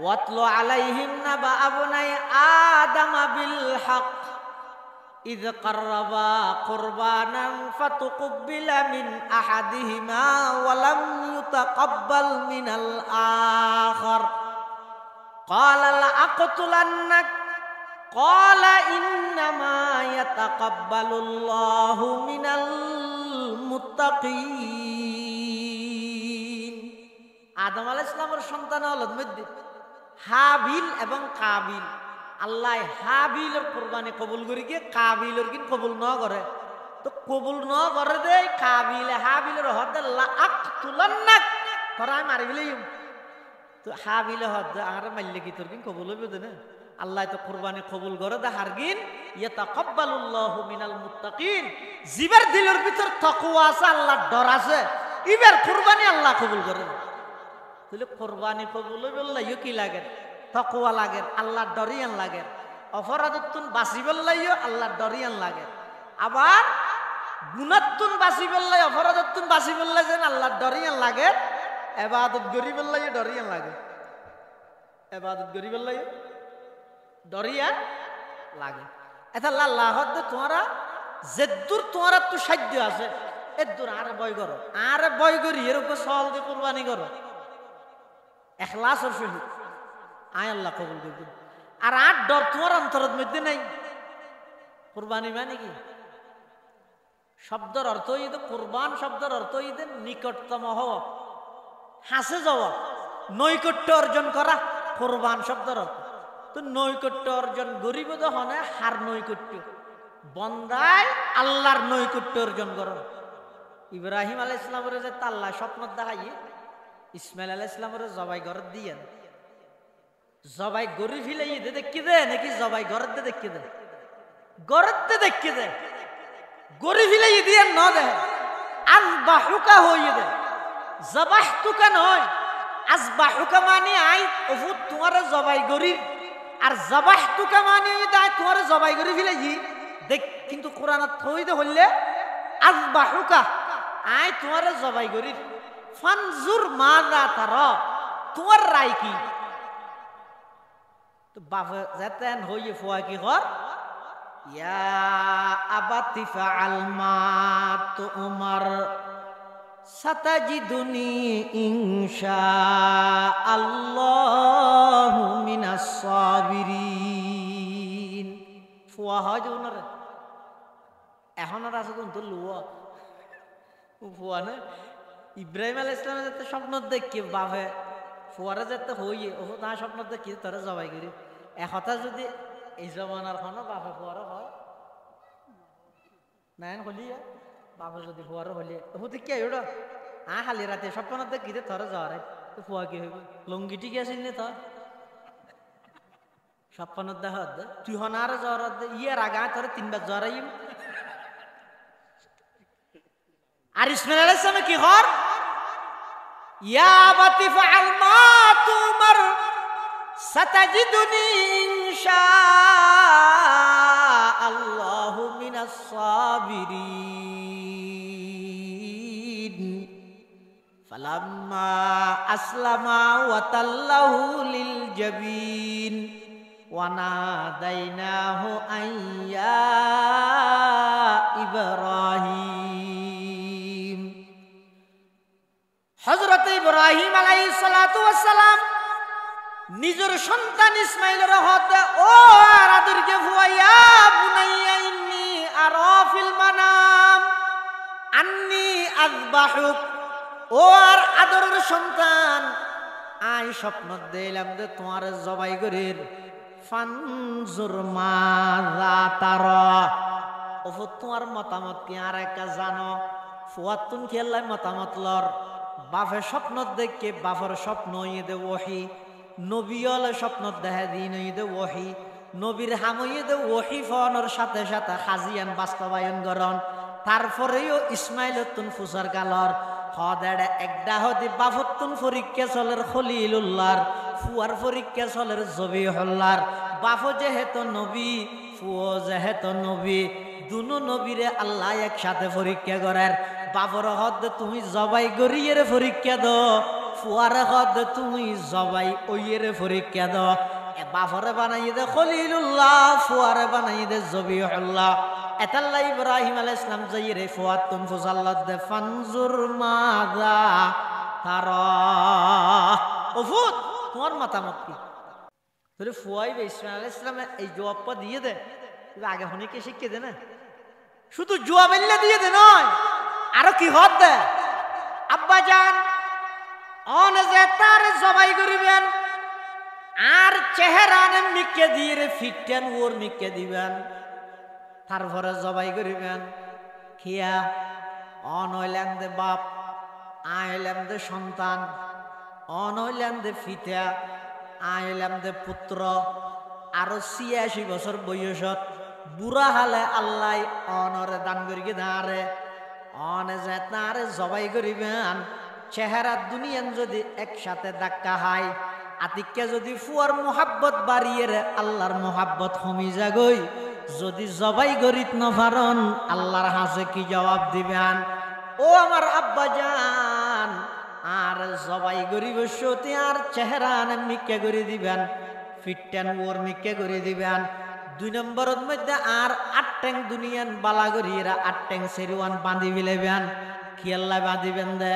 ওয়াতলু আলাইহিম নাবা আবনাই আদম বিল হক إذ قربا قربانا فتقبل من أحدهما ولم يتقبل من الآخر قال لأقتلنك قال إنما يتقبل الله من المتقين আদম আলাইহিস সালামের সন্তান হলো মধ্যে হাবিল এবং কাবিল আল্লাহ হাবিলের কুরবানি কবুল করি গিয়ে কাবিলের কিন কবুল ন করে তো কবুল ন করে দে কাবিলে হাবিলের হদ লাআকতুলান্নাক তোরা মারি ফেলিম তো হাবিলে হদ আর মাইলে কি তোর কিন কবুল হইবে না আল্লাহ তো কুরবানি কবুল করে দে হারগিন ইয়াতাকাব্বালুল্লাহু মিনাল মুত্তাকিন জিবার দিলের ভিতর তাকওয়া আছে আল্লাহর ডর আছে ইবার কুরবানি আল্লাহ কবুল করে তাহলে কুরবানি কবুল হইবে আল্লাহ কি লাগে তাকওয়া লাগে আল্লাহর ডরিয়ান লাগে অপরাধতুন বাঁচিবল লাইও আল্লাহর ডরিয়ান লাগে আবার গুনাতুন বাঁচিবল লাই অপরাধতুন বাঁচিবল লাই যেন আল্লাহর ডরিয়ান লাগে ইবাদত গরিবল লাই ডরিয়ান লাগে ইবাদত গরিবল লাই ডরিয়ান লাগে এটা আল্লাহ হদ তোমরা যেদুর তোমরা তো সাধ্য আছে এদুর আর বয় করো আর বয় করি এর উপর সওয়াল দিয়ে কুরবানি করো ইখলাসের সহিত আয় আল্লাহ কবুল করবেন আর আর ডর তোমার অন্তরের মধ্যে নাই কুরবানি মানে কি শব্দের অর্থ হইতে কুরবান শব্দের অর্থ হইতে নিকটতম হওয়া হাসে যাওয়া নৈকট্য অর্জন করা কুরবান শব্দের অর্থ তো নৈকট্য অর্জন গরিব তো হনে হার নৈকট্য বন্দায় আল্লাহর নৈকট্য অর্জন করো ইব্রাহিম আলাইহিস সালামের যে আল্লাহ স্বপ্ন দেখাই ইসমাইল আলাইহিস সালামের জবাই ঘর দিয়েন জবাই গরি ফিলে দেখি দে নাকি জবাই ঘরের দেখি দে ঘরের দেখি দে গরি ফিলে দিয়ে ন দে আজবাহুকা হইয়ে দে জবাহতুকা নয় আজবাহুকা মানে আই ওফু তোমার জবাই গরি আর জবাহতুকা মানে আই তোমার জবাই গরি ফিলে দেখ কিন্তু কোরআনত হইতে হইলে আজবাহুকা আই তোমার জবাই গরি ফানজুর মাযা তারা তোমার রায় কি তো বাপ যেতেন হইয়ে ফুয়া কি কর ইয়া আবাতি ফাআল মা তুমার সাতাজিদুনি ইনশাআল্লাহু মিনাস সাবিরিন। ফুয়া হয় যে ওনার এখন আর আছে কিন্তু লুয়া ফুয়া না ইব্রাহিম আলাইহিস সালামের যাতে স্বপ্ন দেখি বাপে ফুয়ারে যাতে হইয়ে ও না স্বপ্ন দেখি তোরা জবাই করি একথা যদি এই জমানার খানো বাপে ফুয়ারও হয় নাইন হলিয়া বাপে যদি ফুয়ারও হলিয়া হতে কি ওটা খালি রাতে স্বপ্ন দেখি তোরা যাওয়ারে তো ফুয়া কি হইব লঙ্গি টিকে আসিল নে তোর স্বপ্ন দেখ তুই হন আর জ্বর ইয়ের আগা তোর 3 বার জ্বরাইম আর ইসমাইল আলাইহিস সালাম কি কর ইয়া আবাতি ফাআল মা তুমার সাতাজিদুনি ইনশাআল্লাহু মিনাস সাবিরিন। ফালাম্মা আসলামা ওয়া তাল্লাহু লিল জাবিন ওয়া নাদাইনাহু আইয়া ইব্রাহিম। হযরত ইব্রাহিম আলাইহিস সালাতু ওয়াস সালাম নিজের সন্তান ইসমাইলের হতে ও আর আদরকে ফুয়াইয়া বুনাইয়া ইন্নী আরা ফিল মানাম আন্নী আযবাহুক ও আর আদরের সন্তান আই স্বপ্ন দিলাম যে তোমার জবাই করির ফানজুর মাযা তারা ও তোমার মতামত কি আর একটা জানো ফুয়াত তুন খেলাই মতামত লর বাপে স্বপ্ন দেখে বাপর স্বপ্ন ইদে ওহি নবীল স্বপ্ন দেখা দিন ইদে ওহি নবীর হামইদে ওহি ফোনের সাথে সাথে হাজিয়ান বাস্তবায়ন করন তারপরেও ইসমাইল তুন ফুসার গালর হদেড়ে একটা হদি বাফতুন পরীক্ষা চলের খলিলুল্লাহর ফুয়ার পরীক্ষা চলের জবিহুল্লাহর বাফ যেহেতু নবী ফুও যেহেতু নবী দুনো নবীরে আল্লাহ একসাথে পরীক্ষা করার বাপর হদ তুমি জবাই গরিয়ের পরীক্ষা দো ফুয়ার হদ তুমি জবাই ওইয়ের পরীক্ষা দো বাপরে বানাই দে খলিলুল্লাহ ফুয়ারে বানাই দে জবিহুল্লাহ এতাল্লাহ ইব্রাহিম আলাইহিস সালাম যাইরে ফুয়াতুন ফুসাল্লাত দে ফানজুর মাযা তারা ও ফুত তোমার মতামত কি তোরে ফুয়াই ইসমাইল আলাইহিস সালাম এই জবাবটা দিয়ে দে তুই আগে হনিকে শিখিয়ে দে না শুধু জবাবল্লা দিয়ে দে নয় আরো কি হদ দে আব্বা জান অন যে তার জবাই করিবেন আর চেহারানে মিকে দিয়ে ফিটেন ওর মিকে দিবেন তারপরে জবাই করিবেন খিয়া অন হইলেন দে বাপ আইলেন দে সন্তান অন হইলেন দে ফিতা আইলেন দে পুত্র আরো 86 বছর বয়সত বুড়া হালে আল্লাহ অনরে দান করিকে দাঁড়ে অনে যে তার জবাই করিবেন চেহারা দুনিয়ান যদি একসাথে ধাক্কা হয় আতিককে যদি ফুয়ার মোহাব্বত বাড়িয়ে রে আল্লাহর মোহাব্বত কমি যাগই যদি জবাই গরিত নফারন আল্লাহর হাসে কি জবাব দিবেন ও আমার আব্বা জান আর জবাই গরিব সতি আর চেহারা মিকে করে দিবেন ফিটটেন ওর মিকে করে দিবেন 2 নম্বরের মধ্যে আর 8 ট্যাং দুনিয়ান বালা গরিরা 8 ট্যাং সেরিওয়ান বাঁধি ফেলেবেন খেয়াল্লা বাঁধিবেন দে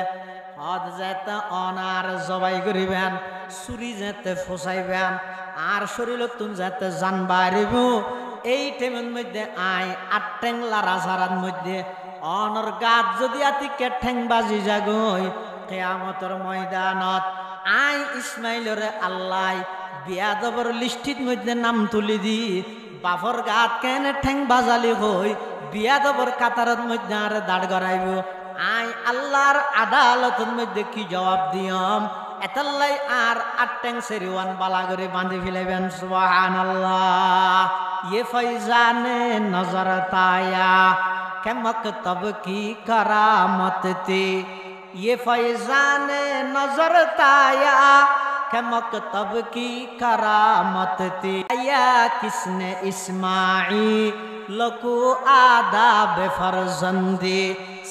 হদ যেতে অনার জবাই করিবেন চুরি যেতে ফসাইবেন আর শরীরত তুন যেতে জান বাড়িব এই টাইমের মধ্যে আয় 8 ট্যাং লারা সারার মধ্যে অনর গাত যদি আতিকে ঠ্যাং বাজি যাগই কিয়ামতের ময়দানত আয় ইসমাইলরে আল্লাহ বিয়াদবর লিস্টির মধ্যে নাম তুলি দি বাফর গাত কেনে ঠ্যাং বাজালি হই বিয়াদবর কাতারের মধ্যে আর দাঁড় গড়াইব আয় আল্লাহর আদালতের মধ্যে কি জবাব দিয়ম এতাল্লাই আর 8 ট্যাং সেরিওয়ান বালা করে বাঁধি ফেলেবেন সুবহানাল্লাহ ये फैजाने नजर ताया के मकतब की करामत थी ये फैजाने नजर ताया के मकतब की करामत थी या किसने इस्माईल को आदाब फर्जंदी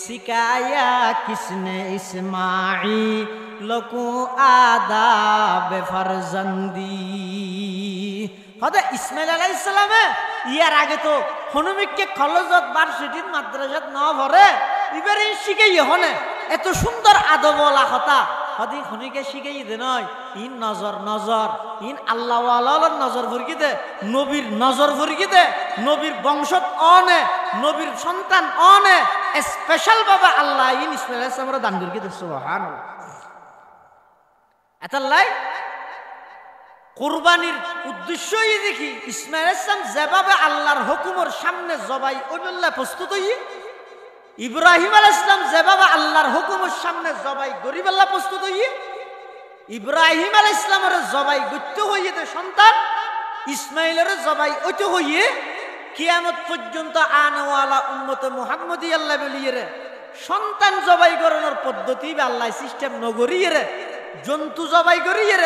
सिखाया किसने इस्माईल को आदाब फर्जंदी इस्माइल আলাইহিস সালামে ইয়ার আগে তো হনুমিককে কলেজত ভার্সিটির মাদ্রাসাত ন ভরে এবারে শিখাইয়ে হনে এত সুন্দর আদবলা কথা হদি খনিকে শিখাই দে নয় ইন নজর নজর ইন আল্লাহ আল্লাহর নজর ভরকি দে নবীর নজর ভরকি দে নবীর বংশত অনে নবীর সন্তান অনে স্পেশাল বাবা আল্লাহ ইন ইসমাইল আলাইহিস সালামের দান ভরকি দে সুবহানাল্লাহ এতাল্লাই কুরবানির উদ্দেশ্যই দেখি ইসমাইল আলাইহিস সালাম যেভাবে আল্লাহর হুকুমের সামনে জবাই ওইবল্লা প্রস্তুত হই ইব্রাহিম আলাইহিস সালাম যেভাবে আল্লাহর হুকুমের সামনে জবাই গরিবাল্লা প্রস্তুত হই ইব্রাহিম আলাইহিস সালামের জবাই গত্য হইয়ে দে সন্তান ইসমাইলের জবাই ওইতে হইয়ে কিয়ামত পর্যন্ত আনওয়ালা উম্মতে মুহাম্মদী আল্লাহ বলিয়ে সন্তান জবাই করানোর পদ্ধতি বা আল্লাহ সিস্টেম নগরিয়ে জন্তু জবাই করিয়ে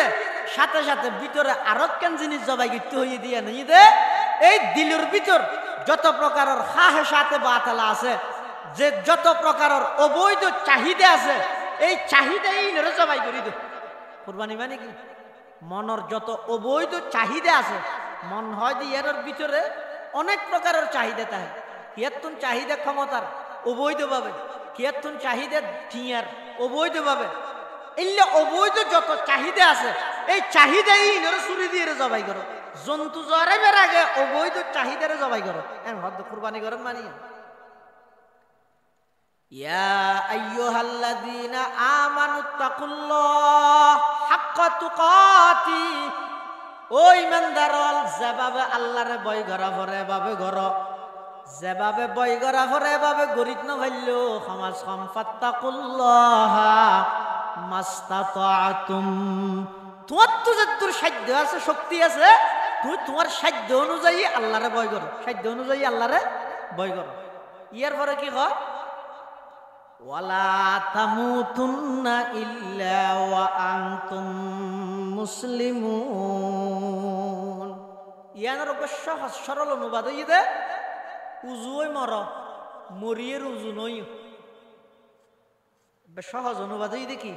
সাথে সাথে ভিতরে আরো কেন জিনিস জবাই করতে হইয়ে দিয়ে নিয়ে দে এই দিলের ভিতর যত প্রকারের খাহে সাথে বাতালা আছে যে যত প্রকারের অবৈধ চাহিদা আছে এই চাহিদাই নরে জবাই করি দে কুরবানি মানে কি মনের যত অবৈধ চাহিদা আছে মন হয় যে এর ভিতরে অনেক প্রকারের চাহিদা থাকে কিয়াতুন চাহিদা ক্ষমতার অবৈধভাবে কিয়াতুন চাহিদা টিয়ার অবৈধভাবে এলে অবৈধ যত চাহিদা আছে এই চাহিদাই নরে চুরি দিয়ে জবাই করো জন্তু জরাইবার আগে অবৈধ চাহিদারে জবাই করো হদ কুরবানি করেন মানিয়া ইয়া আইয়ুহাল্লাযীনা আমানুত্তাকুল্লাহ হাক্কা তুকাতি ও ঈমানদারল যেভাবে আল্লাহরে ভয় করা পরে এভাবে করো যেভাবে ভয় করা পরে এভাবে গরিব না ভাইলো সমাজ ফাত্তাকুল্লাহ মাস্তাতাতুম তোমার তো যতদূর সাধ্য আছে শক্তি আছে তুই তোমার সাধ্য অনুযায়ী আল্লাহরে ভয় করো সাধ্য অনুযায়ী আল্লাহরে ভয় করো ইয়ার পরে কি হয় ওয়ালা তামুতুন্না ইল্লা ওয়া আনতুম মুসলিমুন ইয়ার অবশ্য সরল অনুবাদ হই দে উজুই মর মরিয়ের উজু নই সহজ অনুবাদ হই দেখি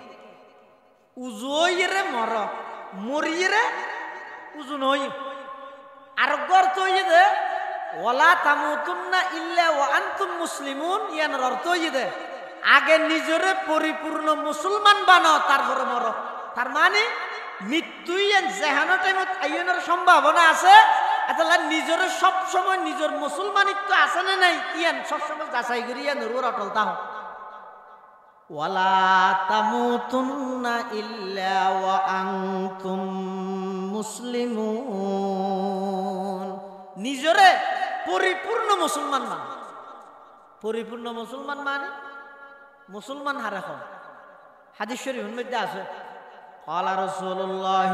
উজুইরে মর মরিয়েরে উজু নই আর অর্থ হই দে ওয়ালা তামুতুন্না ইল্লা ওয়া আনতুম মুসলিমুন ইয়ার অর্থ হই দে আগে নিজরে পরিপূর্ণ মুসলমান বানাও তারপরে মরো তার মানে মৃত্যুই যেহানো টাইমত আইনের সম্ভাবনা আছে এতলা নিজরে সব সময় নিজের মুসলমানিত্ব আছে না নাই ইয়ান সব সময় যাচাই করি ইয়ান রুর অটল তাহ ওয়ালা তামুতুন্না ইল্লা ওয়া আনতুম মুসলিমুন নিজরে পরিপূর্ণ মুসলমান মানে পরিপূর্ণ মুসলমান মানে মুসলমান হারে খন হাদিস শরীফের মধ্যে আছে ক্বালা রাসূলুল্লাহ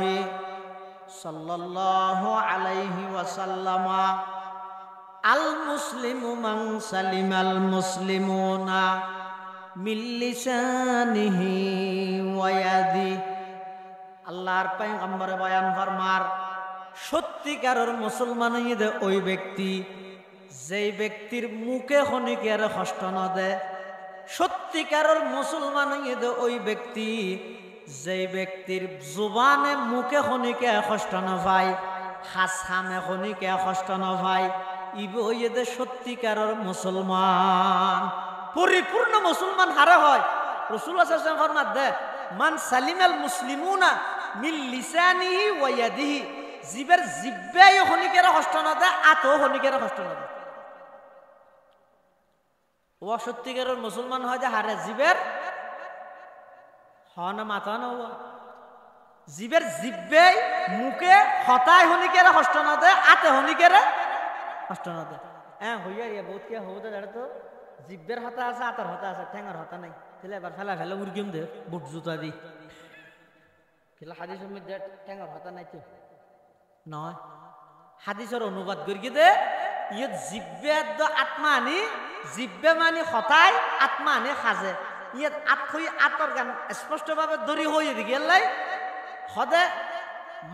সাল্লাল্লাহু আলাইহি ওয়াসাল্লাম আল মুসলিমু মান সালিমাল মুসলিমুনা মিন লিসানিহি ওয়া ইয়াদি আল্লাহর পয়গম্বর বয়ান ফরমার সত্যিকারের মুসলমান হইতে ওই ব্যক্তি যেই ব্যক্তির মুখে খনিকের কষ্ট না দেয় সত্যিকারের মুসলমান হইতে ওই ব্যক্তি যেই ব্যক্তির জুবানে মুখে খনিকে কষ্ট না পায় হাসামে খনিকে কষ্ট না পায় ইবে হইতে সত্যিকারের মুসলমান পরিপূর্ণ মুসলমান হারে হয় রাসূলুল্লাহ সাল্লাল্লাহু আলাইহি ওয়াসাল্লাম ফরমাত দে মান সালিমাল মুসলিমুনা মিন লিসানিহি ওয়া ইয়াদিহি জিবের জিব্বায় খনিকের কষ্ট না দেয় আতো খনিকের কষ্ট না দেয় ও সত্যিকারের মুসলমান হয় যে হারে জীবের হনা মাথা না জীবের জিব্বে মুখে হতায় হনিকের কষ্ট না দেয় আতে হনিকের কষ্ট না দেয় হ্যাঁ হইয়া ইয়া বহুত কে হতে দাঁড়ে তো জিব্বের হতা আছে আতার হতা আছে ঠ্যাঙের হতা নাই তাহলে এবার ফেলা ফেলা উর্গিম দে বুট জুতা দি খেলা হাদিসের মধ্যে ঠ্যাঙের হতা নাই তো নয় হাদিসের অনুবাদ করি দে ইয়ে জিব্বে আত্মা আনি জিব্বে মানে হতায় আত্মা আনে সাজে ইয়ে আতই আতর গান স্পষ্টভাবে দরি হয়ে দি গেলাই সদে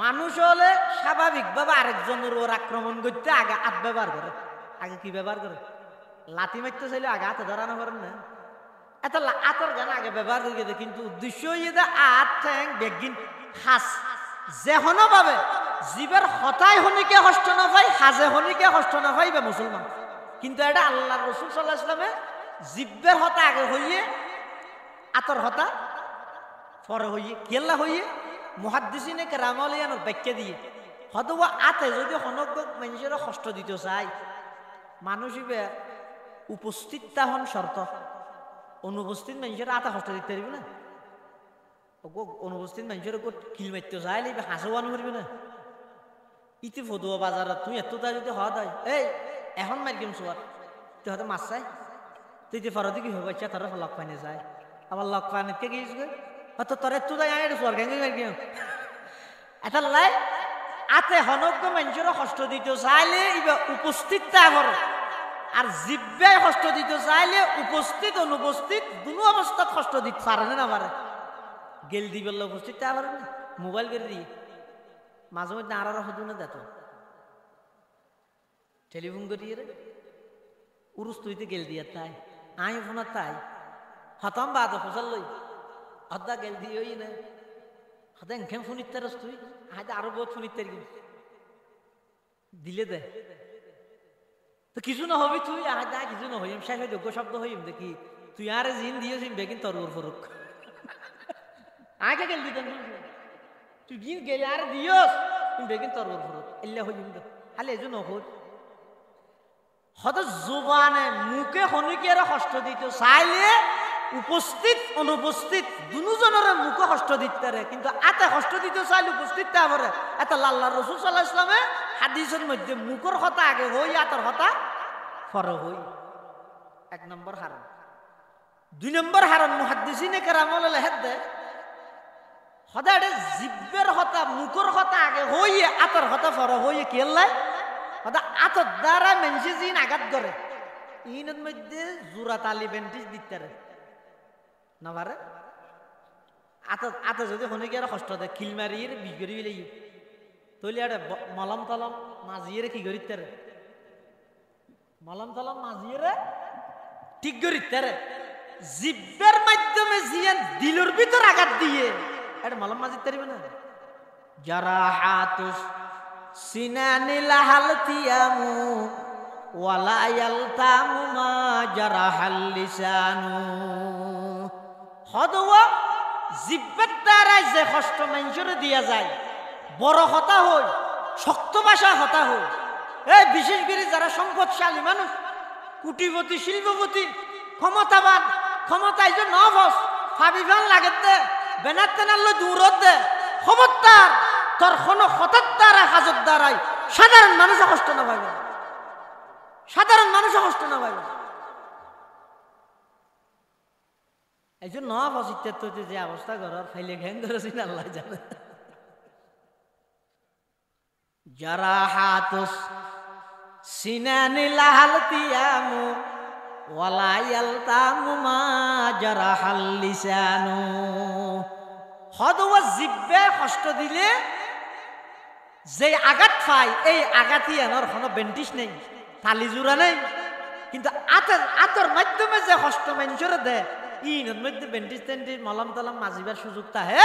মানুষ হলে স্বাভাবিকভাবে আরেকজনের ওর আক্রমণ করতে আগে আত ব্যবহার করে আগে কি ব্যবহার করে লাঠি মারতে চাইলে আগে হাতে ধরানো পারেন না এত আতর গান আগে ব্যবহার করে দে কিন্তু উদ্দেশ্য হয়ে দে আত ঠ্যাং বেগিন হাস যেহনো ভাবে জীবের হতায় হনিকে কষ্ট না পাই হাজে হনিকে কষ্ট না পাই বা মুসলমান কিন্তু এটা আল্লাহ রসুল সাল্লাল্লাহু আলাইহি ওয়াসাল্লামে জিব্বের হতা আগে হইয়ে আতর হতা পরে হইয়ে কেল্লা হইয়ে মুহাদ্দিসিনে কেরামলিয়ানোর ব্যাখ্যা দিয়ে হয়তোবা আতে যদি হনক মানুষের কষ্ট দিতে চায় মানুষ উপস্থিত হন শর্ত অনুপস্থিত মানুষের আতা কষ্ট দিতে পারবে না অনুপস্থিত মানুষের কিল মারতে চাইলে হাসো বানো করবে না ইতি ফদুয়া বাজারত তুই এত তা যদি হওয়া দেয় এই এখন মার গেম সোয়ার তুই হয়তো মাছ চাই তুই যে ফরদি কি হবে তোর লক পাইনে যায় আবার লক পাইনে কে গিয়েছ হয়তো তোর এত তাই আমি সোয়ার গেঙ্গে মার গেম এটা লাই আতে হনজ্ঞ মানুষেরও কষ্ট দিতে চাইলে এবার উপস্থিত তা করো আর জিব্বে কষ্ট দিতে চাইলে উপস্থিত অনুপস্থিত দুনো অবস্থাত কষ্ট দিতে পারে না পারে গেল দি বললে উপস্থিত তা পারে না মোবাইল করে দিয়ে মাঝে মধ্যে আর হতো না দেত টেলিফোন করিয়ে রে উরুস তুইতে গেল দিয়ে তাই আমি ফোনার তাই হতাম বাদ ফসল লই হদ্দা গেল দিয়ে ওই না হতে এখানে ফোনিত তারস তুই হাতে আরো বহুত ফোনিত তার দিলে দে তো কিছু না হবি তুই হাতে কিছু না হইম শেষ যোগ্য শব্দ হইম দেখি তুই আরে জিন দিয়েছিস বেগিন তোর ওর ফরুক আগে গেল দিতেন তুই গিন গেলে আর দিয়স তুমি বেগিন তোর ওর ফরুক এল্লা হইম দে খালি এজন্য হই হয়তো জোবানে মুখে হনুকে আর কষ্ট দিত চাইলে উপস্থিত অনুপস্থিত দুজনের মুখে কষ্ট দিতে পারে কিন্তু আতে কষ্ট দিতে চাইলে উপস্থিত তা পারে এটা আল্লাহ রাসূল সাল্লাল্লাহু আলাইহি ওয়াসাল্লামে হাদিসের মধ্যে মুখের কথা আগে হই আতের কথা পরে হই এক নম্বর হারাম দুই নম্বর হারাম মুহাদ্দিসিনে কেরামল লেখে সদায় জিব্বের কথা মুখের কথা আগে হই আতের কথা পরে হই কি আল্লাহ সদা আতের দ্বারা মানুষে জিন আঘাত করে ইনের মধ্যে জোড়া তালি বেন্টিস দিতে পারে না পারে আতে যদি হনে গিয়ে কষ্ট দেয় খিল মারিয়ে বিষ করি লাগি তৈলি আরে মলম তলম মাঝিয়ে কি করিতে রে মলম তলম মাঝিয়ে ঠিক করিতে রে জিব্বের মাধ্যমে জিয়ান দিলুর ভিতর আঘাত দিয়ে এটা মলম মাঝিতে পারবে না যারা হাতুস সিনানি লাহাল তিয়ামু ওয়ালা ইয়ালতামু মা জারাহাল লিসানু হদওয়া জিব্বের দ্বারা যে কষ্ট মানুষের দিয়া যায় বড় হতা হই শক্ত ভাষা হতা হই এই বিশেষ করে যারা সম্পদশালী মানুষ কোটিপতি শিল্পপতি ক্ষমতাবান ক্ষমতায় যে নভস ফাবিভান লাগেতে বেনার তেনাল্লো দূরত দে খবরদার তোর কোনো হঠাৎ দ্বারা হাজত দ্বারাই সাধারণ মানুষ কষ্ট না পাইবে সাধারণ মানুষ কষ্ট না পাইবে এই যে নভস ইত্যাদি যে অবস্থা করার ফাইলে ঘ্যাং করেছি না আল্লাহ জানে যারা হাতুস সিনানি লাহাল তিয়ামু ওয়ালা ইয়ালতামু মা জারাহাল লিসানু হদওয়া জিব্বে কষ্ট দিলে যে আঘাত পায় এই আঘাতই আনার কোনো বেন্টিস নেই তালি জোড়া নেই কিন্তু আতর মাধ্যমে যে কষ্ট মানুষের দেয় ইনের মধ্যে বেন্টিস টেন্টিস মলম তলম মাজিবার সুযোগ তাহে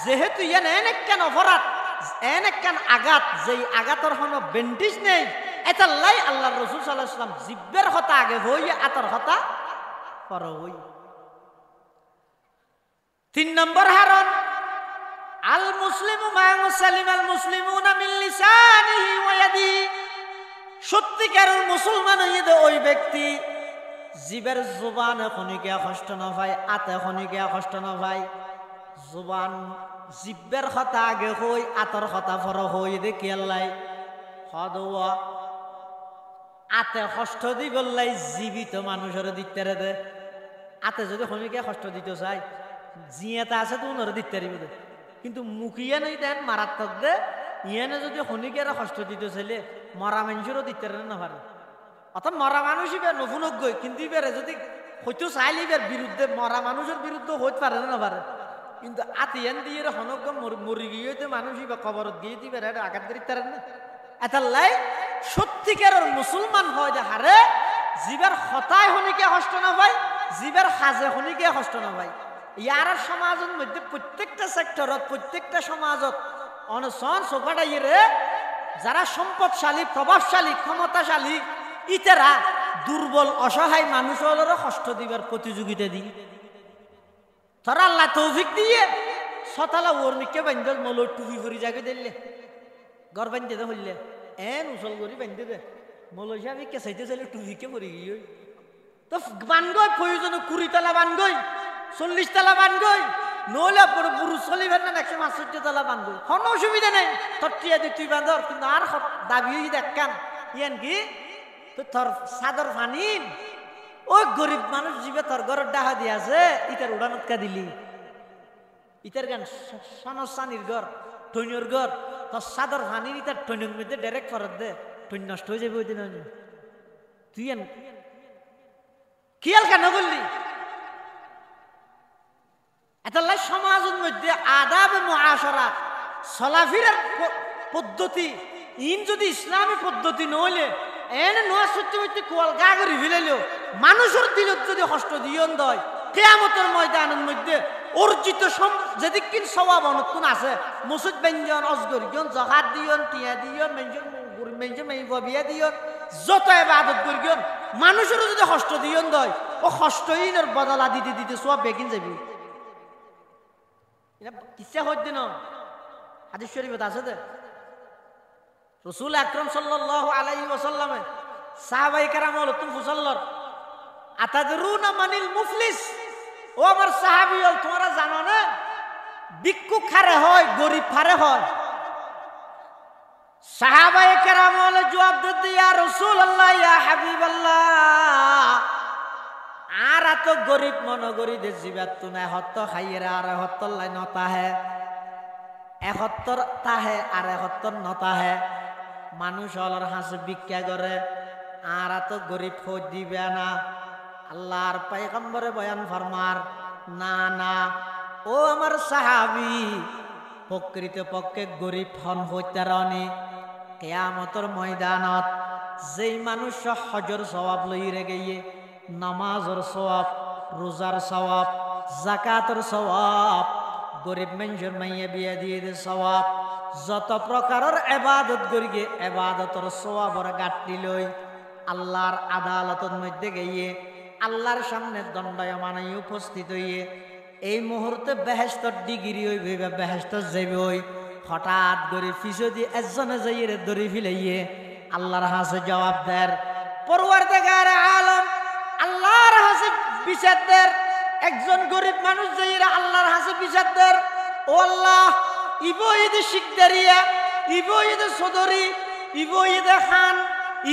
যেহেতু ইয়ান এনে কেন অপরাধ এনে কেন আঘাত যে আঘাতর কোনো বেন্টিস নেই এটা লাই আল্লাহ রাসূল সাল্লাল্লাহু আলাইহি ওয়াসাল্লাম জিব্বের কথা আগে হই আতর কথা পরে হই তিন নম্বর হারাম আল মুসলিমু মা মুসালিমাল মুসলিমুনা মিন লিসানিহি ওয়া ইয়াদিহি সত্যিকারের মুসলমান হইতে ওই ব্যক্তি জিবের জুবানে খনিকে কষ্ট না পায় আতে খনিকে কষ্ট না পায় জুবান জিব্বের কথা আগে হই আতর কথা পরে হই দেখি আল্লাহ হদওয়া আতে কষ্ট দি বললাই জীবিত মানুষের দিতে রে আতে যদি খনিকে কষ্ট দিতে চাই জিয়াটা আছে তো ওনারা দিতে পারিবে কিন্তু মুখিয়া নেই দেন মারাত্মক দে ইয়ানে যদি খনিকের কষ্ট দিতে চাইলে মরা মানুষেরও দিতে না পারে অর্থাৎ মরা মানুষই বের নফুনক গই কিন্তু বেড়ে যদি হয়তো চাইলে বের বিরুদ্ধে মরা মানুষের বিরুদ্ধে হইতে পারে না পারে কিন্তু আতিয়ান দিয়ে হনজ্ঞ মরি গিয়ে মানুষই বা কবরত গিয়ে দিবে আঘাত করিতে পারে না এটা লাই সত্যিকারের মুসলমান হয় যে হারে জীবের হতায় হনিকে কষ্ট না পায় জীবের সাজে হনিকে কষ্ট না পায় ইয়ার সমাজের মধ্যে প্রত্যেকটা সেক্টরত প্রত্যেকটা সমাজত অনশন সোফাটা ইয়ে যারা সম্পদশালী প্রভাবশালী ক্ষমতাশালী ইতেরা দুর্বল অসহায় মানুষ হলেরও কষ্ট দিবার প্রতিযোগিতা দিই তোরা আল্লাহ তৌফিক দিয়ে সতালা ওর মিকে বান্ধব মলোর টুপি ফুরি যাকে দিলে ঘর বান্ধে দে হইলে এন উসল করি বান্ধে দে মলো হিসাবে কেসাইতে চাইলে টুপিকে পরি গিয়ে তো বানগই প্রয়োজনে 20 তলা বানগই 40 তলা বানগই নহলে পুরুষ চলিবেন না 165 তলা বানগই কোনো অসুবিধা নেই তোর টিয়া দি তুই বান্ধর কিন্তু আর দাবি দেখান ইয়ান কি তো তোর সাদর ফানিন ওই গরিব মানুষ জীবে তোর ঘরের ডাহা দিয়ে আছে ইটার উড়ানত কা দিলি ইটার গান সনসানির ঘর টৈনর ঘর তোর সাদর ফানির ইটার টৈনর মধ্যে ডাইরেক্ট ফরত দে টৈন নষ্ট হয়ে যাবে ওই দিন তুই খেয়াল কেন বললি এটালাই সমাজের মধ্যে আদাব মুআশারা চলাফেরার পদ্ধতি ইন যদি ইসলামী পদ্ধতি নহলে এনে নোয়া সত্যি মধ্যে কোয়াল গা করে ফেলাইলেও মানুষের দিলত যদি কষ্ট দিয়ন দয় কিয়ামতের ময়দানের মধ্যে অর্জিত যেদিকিন সওয়াব অনতুন আছে মুসুদ ব্যঞ্জন অজগরিয়ন জাকাত দিয়ন টিয়া দিয়ন মেঞ্জন মেঞ্জন মেইবিয়া দিয়ন যত ইবাদত করিয়ন মানুষের যদি কষ্ট দিয়ন দয় ও কষ্টহীনের বদলা দিতে দিতে সব বেগিন যাবি এটা কিসে হইতে না হাদিস শরীফত আছে দে রাসূল আকরাম সাল্লাল্লাহু আলাইহি ওয়াসাল্লামে সাহাবায়ে কেরাম হল তুমি ফুসাল্লার আতাদরুনা মানিল মুফলিস ও আমার সাহাবী হল তোমরা জানো না ভিক্ষুক খারে হয় গরিব খারে হয় সাহাবায়ে কেরাম হল জবাব দিতে ইয়া রাসূলুল্লাহ ইয়া হাবিবাল্লাহ আর এত গরিব মনগরি দে জিবাত তো না হত্ত খাইরা আর হত্তর লাই নতা হে 71 তাহে আর 71 নতা হে মানুষ হলার হাসে ভিক্ষা করে আর এত গরিব খোঁজ দিবে না আল্লাহর পয়গম্বরে বয়ান ফরমার না না ও আমার সাহাবী প্রকৃত পক্ষে গরিব হন হইতে রানি কিয়ামতের ময়দানত যেই মানুষ হজর সওয়াব লইরে গিয়ে নামাজের সওয়াব রোজার সওয়াব যাকাতের সওয়াব গরিব মানুষের মাইয়া বিয়া দিয়ে দে সওয়াব যত প্রকারের ইবাদত করিগে ইবাদতের সওয়াবের গাঁটটি লই আল্লাহর আদালতের মধ্যে গিয়ে আল্লাহর সামনে দণ্ডায়মানে উপস্থিত হইয়ে এই মুহূর্তে বেহেশতর ডিগ্রি হইবে বা বেহেশত যাইবে হই হঠাৎ করে পিছু দিয়ে একজনে যাইয়ে ধরে ফেলাইয়ে আল্লাহর হাসে জবাব দেয় পরওয়ারদিগার আলম আল্লাহর হাসে বিচার দেয় একজন গরিব মানুষ যাইয়ে আল্লাহর হাসে বিচার দেয় ও আল্লাহ ইবো ঈদ শিকদারিয়া ইবো ঈদ চৌধুরী ইবো ঈদ খান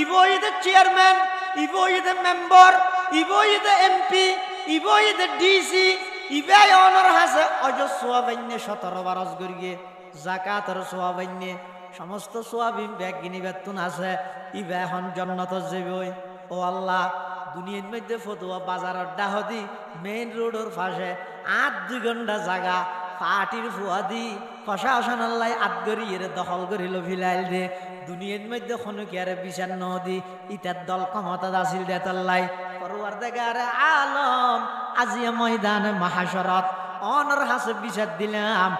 ইবো Eid chairman ইবো Eid member ইবো Eid MP ইবো Eid DC ইবাই অনর হাসে অজস্র সোয়াবাইন্যে 17 বারস গরিয়ে যাকাতের সোয়াবাইন্যে সমস্ত সোয়াবিন ব্যাগ গিনিবেতুন আছে ইবা এখন জান্নাত যাবে ও আল্লাহ দুনিয়ার মধ্যে ফতুয়া বাজারের ডাহদি মেইন রোডের পাশে 8-2 ঘন্টা জায়গা পাটির ফুয়াদি প্রশাসন আল্লাহ আদগরিয়ে দখল করিল ফিলাইল দে দুনিয়ার মধ্যে খনকিয়ারে বিচার নদী ইতার দল ক্ষমতা আসিল দে তাল্লাই পরওয়ারদিগার আলম আজিয়া ময়দানে মাহাশরত অনর হাসে বিচার দিলাম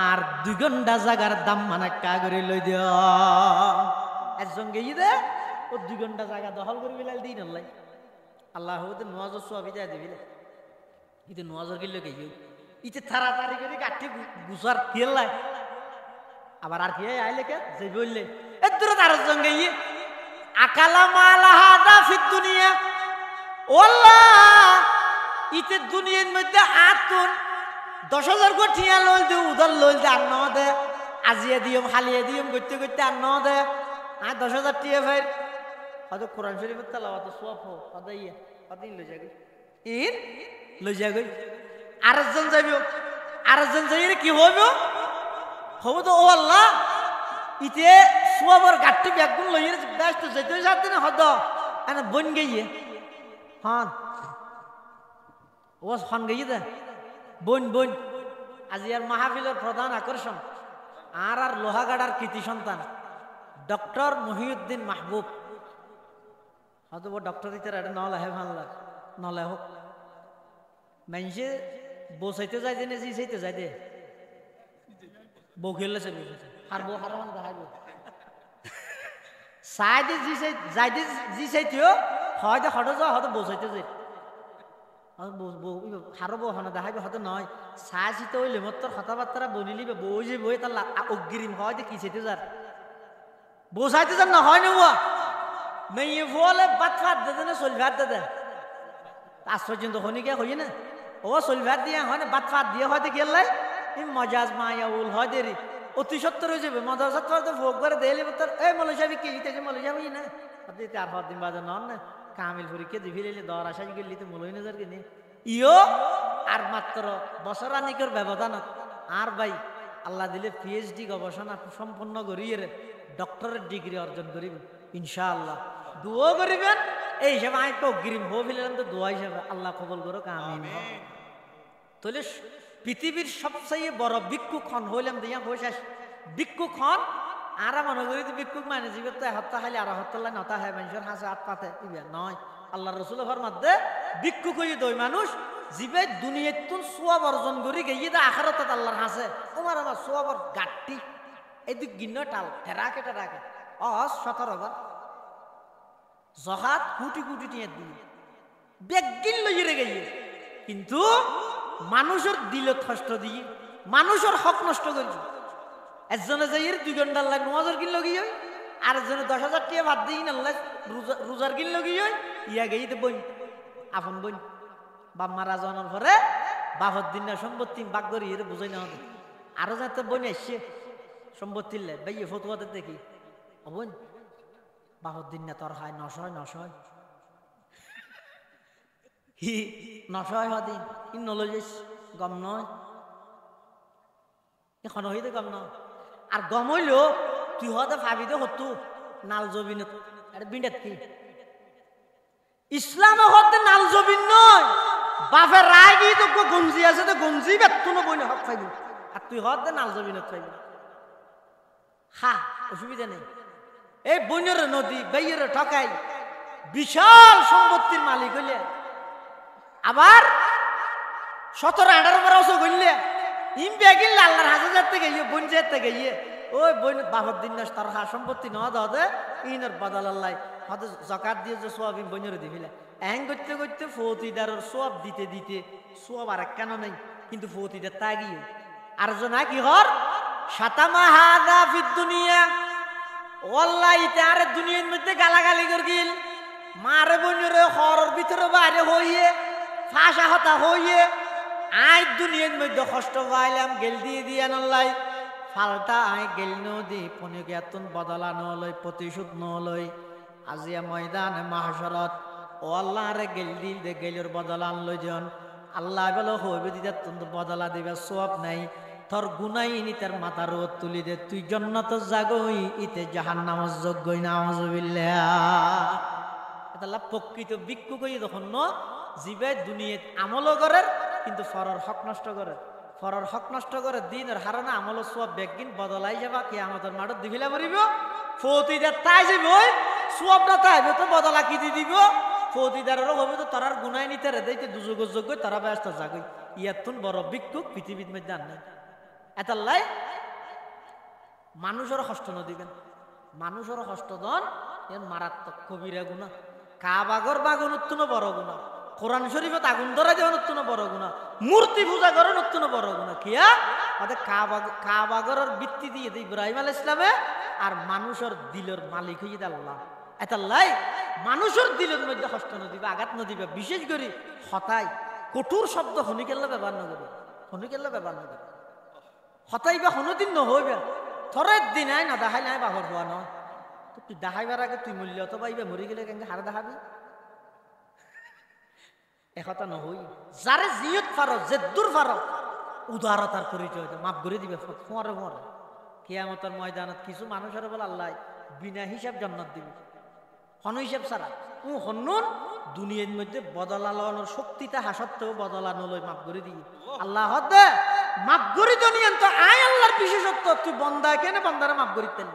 আর 2 ঘন্টা জায়গার দাম মানে কা করে লই দিও একজন গিয়ে দে ও 2 ঘন্টা জায়গা দখল করে ফিলাইল দিন আল্লাহ আল্লাহ হতে নওয়াজ সওয়াবি যা দিবিলে ইতে নওয়াজর কিলো গইও ইতে তাড়াতাড়ি করে কাটি গুছার খেলাই আবার আর কি আইলে কে যে বললে এ দূরে তার সঙ্গে আকালা মালা হাদা ফিদ দুনিয়া আল্লাহ ইতে দুনিয়ার মধ্যে আতুন 10,000 গঠিয়া লল দে উদল লল দে আর ন দে আজিয়া দিয়ম হালিয়া দিয়ম করতে করতে আর ন দে আর 10,000 টিয়া ভাই হয়তো কোরআন শরীফের তেলাওয়াত সওয়াব হো হদাইয়া হদিন লই যাগি ইন লই যাগি আরেকজন যাইব আরেকজন যাইরে কি হইব হবো তো ও আল্লাহ ইতে সওয়াবের গাট্টি ব্যাগুন লইরে ব্যস্ত যাইতে যাতে না হদ এনে বন গইয়ে হন ও হন গইয়ে দে বন বন আজি আর মাহফিলের প্রধান আকর্ষণ আর আর লোহাগাড়ার কৃতি সন্তান ডক্টর মহিউদ্দিন মাহবুব হয়তো ও ডক্টর ইতার এটা নলে হে ভাল্লা নলে হোক মানুষে বসাইতে যাই দে জি চাইতে যাই দে বউ খেললে চাবি আর বউ হারামান দেখাইব চাই দে জি চাই যাই দে জি চাইতেও হয়তো হঠাৎ যাওয়া হয়তো বোঝাইতে যাই হারো বহানো দেখাইবে হয়তো নয় সাহসিতে হইলে মোর তোর কথাবার্তা বলিলিবে বই যে বই তার অগ্রিম হয়তো কি চাইতে যার বোঝাইতে যান না হয় না হুয়া মেয়ে বলে বাত ফাট দে না চল ভাত দে আশ্চর্য তো হনি কে হই না ও চল ভাত দিয়ে হয় না বাত ফাট দিয়ে হয়তো গেলাই মজাজ মায়া উল হয় দেরি অতি সত্তর হয়ে যাবে মজাজ তো ভোগ করে দেলে তোর এই মলসাবি কে জিতেছে মলসাবি না আপনি 4-5 দিন বাজে নন না কামিল পরীক্ষা দিবি দর আসা গেলি তো মূলই নজর কিনে ইও আর মাত্র বছরানিকর ব্যবধান আর ভাই আল্লাহ দিলে পিএইচডি গবেষণা সম্পন্ন করিয়ে ডক্টরের ডিগ্রি অর্জন করিব ইনশাআল্লাহ দুও করিবেন এই হিসাবে আমি তো অগ্রিম হো ফেলেন তো দোয়া হিসাবে আল্লাহ কবল করো আমিন তাহলে পৃথিবীর সবচেয়ে বড় ভিক্ষুক খন হইলাম দিয়া বসে ভিক্ষুক খন আর মনে করি ভিক্ষুক মানে জীবে তো হত্যা খাইলে আর হত্যা নতা হয় মানুষের হাসে হাত পাতে নয় আল্লাহ রসুল হওয়ার মধ্যে ভিক্ষুক হয়ে দই মানুষ জীবে দুনিয়াতুন সোয়াব অর্জন করি গিয়ে দা আখারত আল্লাহর হাসে তোমার আমার সোয়াবর গাঠটি এই দিক গিন্ন টাল ঠেরাকে ঠেরাকে 17 বার জহাত কুটি কুটি নিয়ে দিয়ে বেগিন লইয়ে গিয়ে কিন্তু মানুষের দিল কষ্ট দিয়ে মানুষের হক নষ্ট করি একজনে যাই 2 ঘন্টার লাগে 9,000 কিলো গিয়ে আর একজনে 10,000 টাকা বাদ দিই না রোজার কিলো গিয়ে ইয়া গিয়ে তো বই আপন বই বাপ মারা যাওয়ার পরে বাপর দিন না সম্পত্তি বাগ করি এর বুঝাই না হবে আরো যাতে বই আসছে সম্পত্তির লে ভাই ফতুয়াতে দেখি বোন বাপর দিন না তোর হয় 900 হি 900 হদিন ই নলে যাইস গম নয় এখন হইতে গম নয় আর গম হইলো তুই হতে ভাবি দে হতু নাল জবিন আরে বিন্ডাত কি ইসলামে হতে নাল জবিন নয় বাপের রায় গিয়ে তো গঞ্জি আছে তো গঞ্জি বেতন বইনে হক খাইবি আর তুই হতে নাল জবিন খাইবি হা অসুবিধা নেই এই বইনের নদী বেয়ের ঠকাই বিশাল সম্পত্তির মালিক হইলে আবার 17-18 বছর গইলে ইম বেগিল আল্লাহর হাজে যেতে গিয়ে বোন যেতে গিয়ে ওই বোন বাপর দিন না তার সম্পত্তি ন দে ইনের বদল আল্লাহ হয়তো জাকাত দিয়ে যে সোয়াব বোনের দিবিলে এং করতে করতে ফৌতিদারের সোয়াব দিতে দিতে সোয়াব আর কেন নেই কিন্তু ফৌতিদার তা গিয়ে আর জনা কি হর সাতামা হাদা ফিদ দুনিয়া ওয়াল্লাহি তারে দুনিয়ার মধ্যে গালাগালি করগিল মারে বোনের হরর ভিতরে বাইরে হইয়ে ফাঁসা হতা হইয়ে আই দুনিয়ার মধ্যে কষ্ট পাইলাম গেল দিয়ে দিয়ে নলাই ফালটা আই গেল নদী পনিকে এতন বদলা নলই প্রতিশোধ নলই আজিয়া ময়দানে মাহশরত ও আল্লাহ রে গেল দিল দে গেলর বদলা আনলই জন আল্লাহ বলো হইবে দিতে তুমি বদলা দিবে সব নাই তোর গুনাই নি তার মাথার রোদ তুলি দে তুই জান্নাত জাগই ইতে জাহান্নামে যোগ্যই নাউযুবিল্লাহ এটা লাভ প্রকৃত ভিক্ষুক হই তখন ন জিবে দুনিয়াত আমলও করে কিন্তু ফরর হক নষ্ট করে ফরর হক নষ্ট করে দিনের হারানা আমল সব বেগিন বদলাই যাবা কিয়ামতের মাঠত দিবিলা মরিব ফৌতিদার তাই যাব সবটা তাইবে তো বদলা কি দি দিব ফৌতিদারেরও হবে তো তারার গুনাই নিতে রে দেইতে দুযোগের যোগ্য তারা ব্যস্ত জাগই ইয়াতুন বড় ভিক্ষুক পৃথিবীর মধ্যে আর নাই এতাল্লাই মানুষের কষ্ট ন দিবেন মানুষের কষ্ট দন এর মারাত্মক কবিরা গুণা কাবাগর বাগুন উত্তন বড় গুণা কোরআন শরীফত আগুন ধরা দেওয়ার উত্তন বড় গুণা মূর্তি পূজা করার উত্তন বড় গুণা কিয়া ওদের কাবাগরের ভিত্তি দিয়ে ইব্রাহিম আলাইহিস সালামে আর মানুষের দিলের মালিক হয়ে আল্লাহ এতাল্লাই মানুষের দিলের মধ্যে কষ্ট ন দিবে আঘাত ন দিবে বিশেষ করে হতাই কঠোর শব্দ হনিকেল্লা ব্যবহার না করবে হনিকেল্লা ব্যবহার না করবে হতাই বা কোনোদিন নহইবে থরের দিন আয় না দেখাই নাই বাহর হওয়া নয় তো তুই দেখাইবার আগে তুই মূল্য তো পাইবে মরি গেলে কেন হার দেখাবি একথা নহই যারে জিয়ত ফারো জেদ্দুর ফারো উদারতার পরিচয় মাফ করে দিবে ফোঁয়ারে ফোঁয়ারে কিয়ামতের ময়দানত কিছু মানুষের বলে আল্লাহ বিনা হিসাব জান্নাত দিবে হন হিসাব ছাড়া হন্নুন দুনিয়ার মধ্যে বদলা লওয়ানোর শক্তিটা হাসত্তেও বদলা নলই মাফ করে দিয়ে আল্লাহ দে মাফ করি তো নিয়েন তো আয় আল্লাহর বিশেষত্ব তুই বন্দা কেন বন্দারে মাফ করি তেন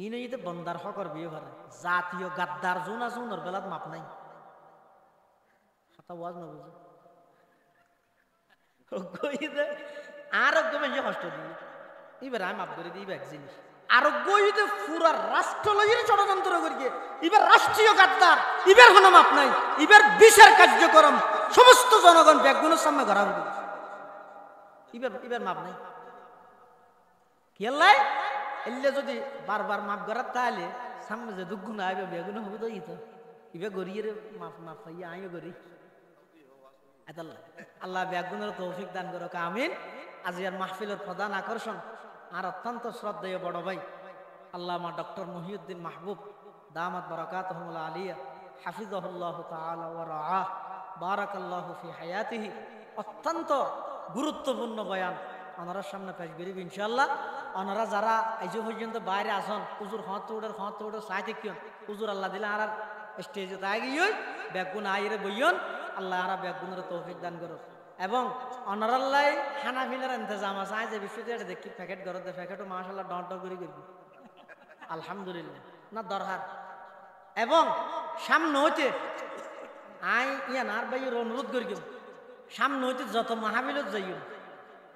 ই নেই বন্দার হকর বিয়ে ভরে জাতীয় গাদ্দার জোন আছে ওনার বেলাত মাপ নাই হাতা ওয়াজ না বুঝে আর একদম কষ্ট দিয়ে এবার আমি মাফ করে দিই এক জিনিস আর গইতে পুরা রাষ্ট্র লইয়ে ষড়যন্ত্র করিয়ে এবার রাষ্ট্রীয় গাদ্দার এবার কোনো মাপ নাই এবার বিচার কার্যক্রম সমস্ত জনগণ ব্যাগগুলোর সামনে ঘরা হবে এবার মাপ নাই কি আল্লাহ এলে যদি বারবার মাপ করার তাহলে সামনে যে দুঃখ না আইবে বেগুনো হবে তো ইতো ইবে গরিয়ে মাপ মাপ পাইয়া আইও গরি আল্লাহ বেগুনের তৌফিক দান করো আমিন। আজিয়ার মাহফিলের প্রধান আকর্ষণ আর অত্যন্ত শ্রদ্ধেয় বড় ভাই আল্লামা ডক্টর মহিউদ্দিন মাহবুব দামাত বারাকাতুহুল আলিয়া হাফিজাহুল্লাহু তাআলা ওয়া রাআহ বারাকাল্লাহু ফি হায়াতিহি অত্যন্ত গুরুত্বপূর্ণ বয়ান ওনার সামনে পেশ করিব ইনশাআল্লাহ। ওনারা যারা এই যে পর্যন্ত বাইরে আসন হুজুর হত ওড়ে চাই থাকিও হুজুর আল্লাহ দিলে আর স্টেজে তাই গিয়ে বেগুন আইরে বইয়ন আল্লাহ আর বেগুনের তৌফিক দান করো এবং অনারাল্লাহ হানাফিনের ইন্তজাম আছে আজ যে বিষয়টা দেখি প্যাকেট ঘরতে প্যাকেটও মাশাআল্লাহ ডন্ট করে করবি আলহামদুলিল্লাহ না দরকার এবং সামনে হইতে আই ইয়ান আর ভাইয়ের অনুরোধ করি সামনে হইতে যত মাহফিলত যাইও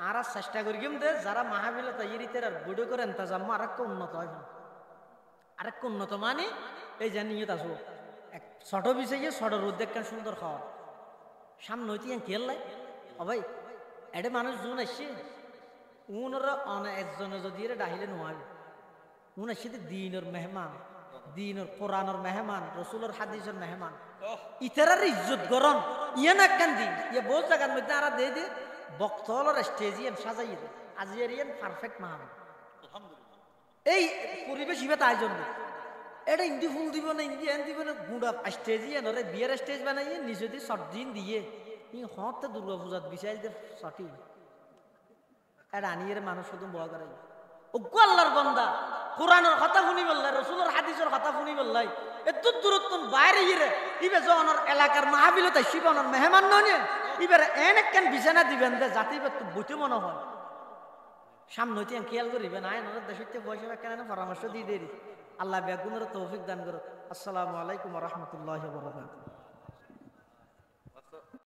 আর চেষ্টা করি দে যারা মাহফিলত ইরিতের আর বুড়ো করে ইন্তজাম আরেকটা উন্নত হয় আরেকটা উন্নত মানে এই যে নিয়ত আসবো এক ছোট বিষয়ে ছোট রোদ দেখেন সুন্দর খাওয়া সামনে হইতে খেয়াল লাই ও ভাই এটা মানুষ জুন আসছে উনরা একজনে যদি এরা ডাহিলে নোয়াবে উন আসছে দিনের মেহমান দিনের কোরআনের মেহমান রসুলের হাদিসের মেহমান ইতারার ইজ্জত গরম ইয়ে না কেন দিন ইয়ে বহু জায়গার মধ্যে আর দিয়ে দিয়ে বক্তলের স্টেজিয়াম সাজাইয়ে দেয় আজিয়ার ইয়ান পারফেক্ট মাহমান এই পরিবেশ ইবে তাই জন্য এটা ইন্দি ফুল দিব না ইন্দি এন দিব না গুঁড়া স্টেজিয়ান ওরে বিয়ের স্টেজ বানাইয়ে নিজে দিয়ে শর্ট দিন দিয়ে হতে দুর্গা পূজাত বিচার যে সঠিক এটা আনিয়ে মানুষ শুধু বয়া করে ওগো আল্লাহর বান্দা কোরআনের কথা শুনি বললাই রসুলের হাদিসের কথা শুনি বললাই এত দূরত্ব বাইরে ইরে ইবে যনের এলাকার মাহফিলত শিবনের মেহমান নয় ইবার এন একখান বিছানা দিবেন দে জাতি তো বুঝতে মনে হয় সামনে হইতে খেয়াল করিবেন আয় নজর দেশে বসে কেন পরামর্শ দিয়ে দেরি আল্লাহ বেগুনের তৌফিক দান করো। আসসালামু আলাইকুম ওয়া রাহমাতুল্লাহি ওয়া বারাকাতুহু।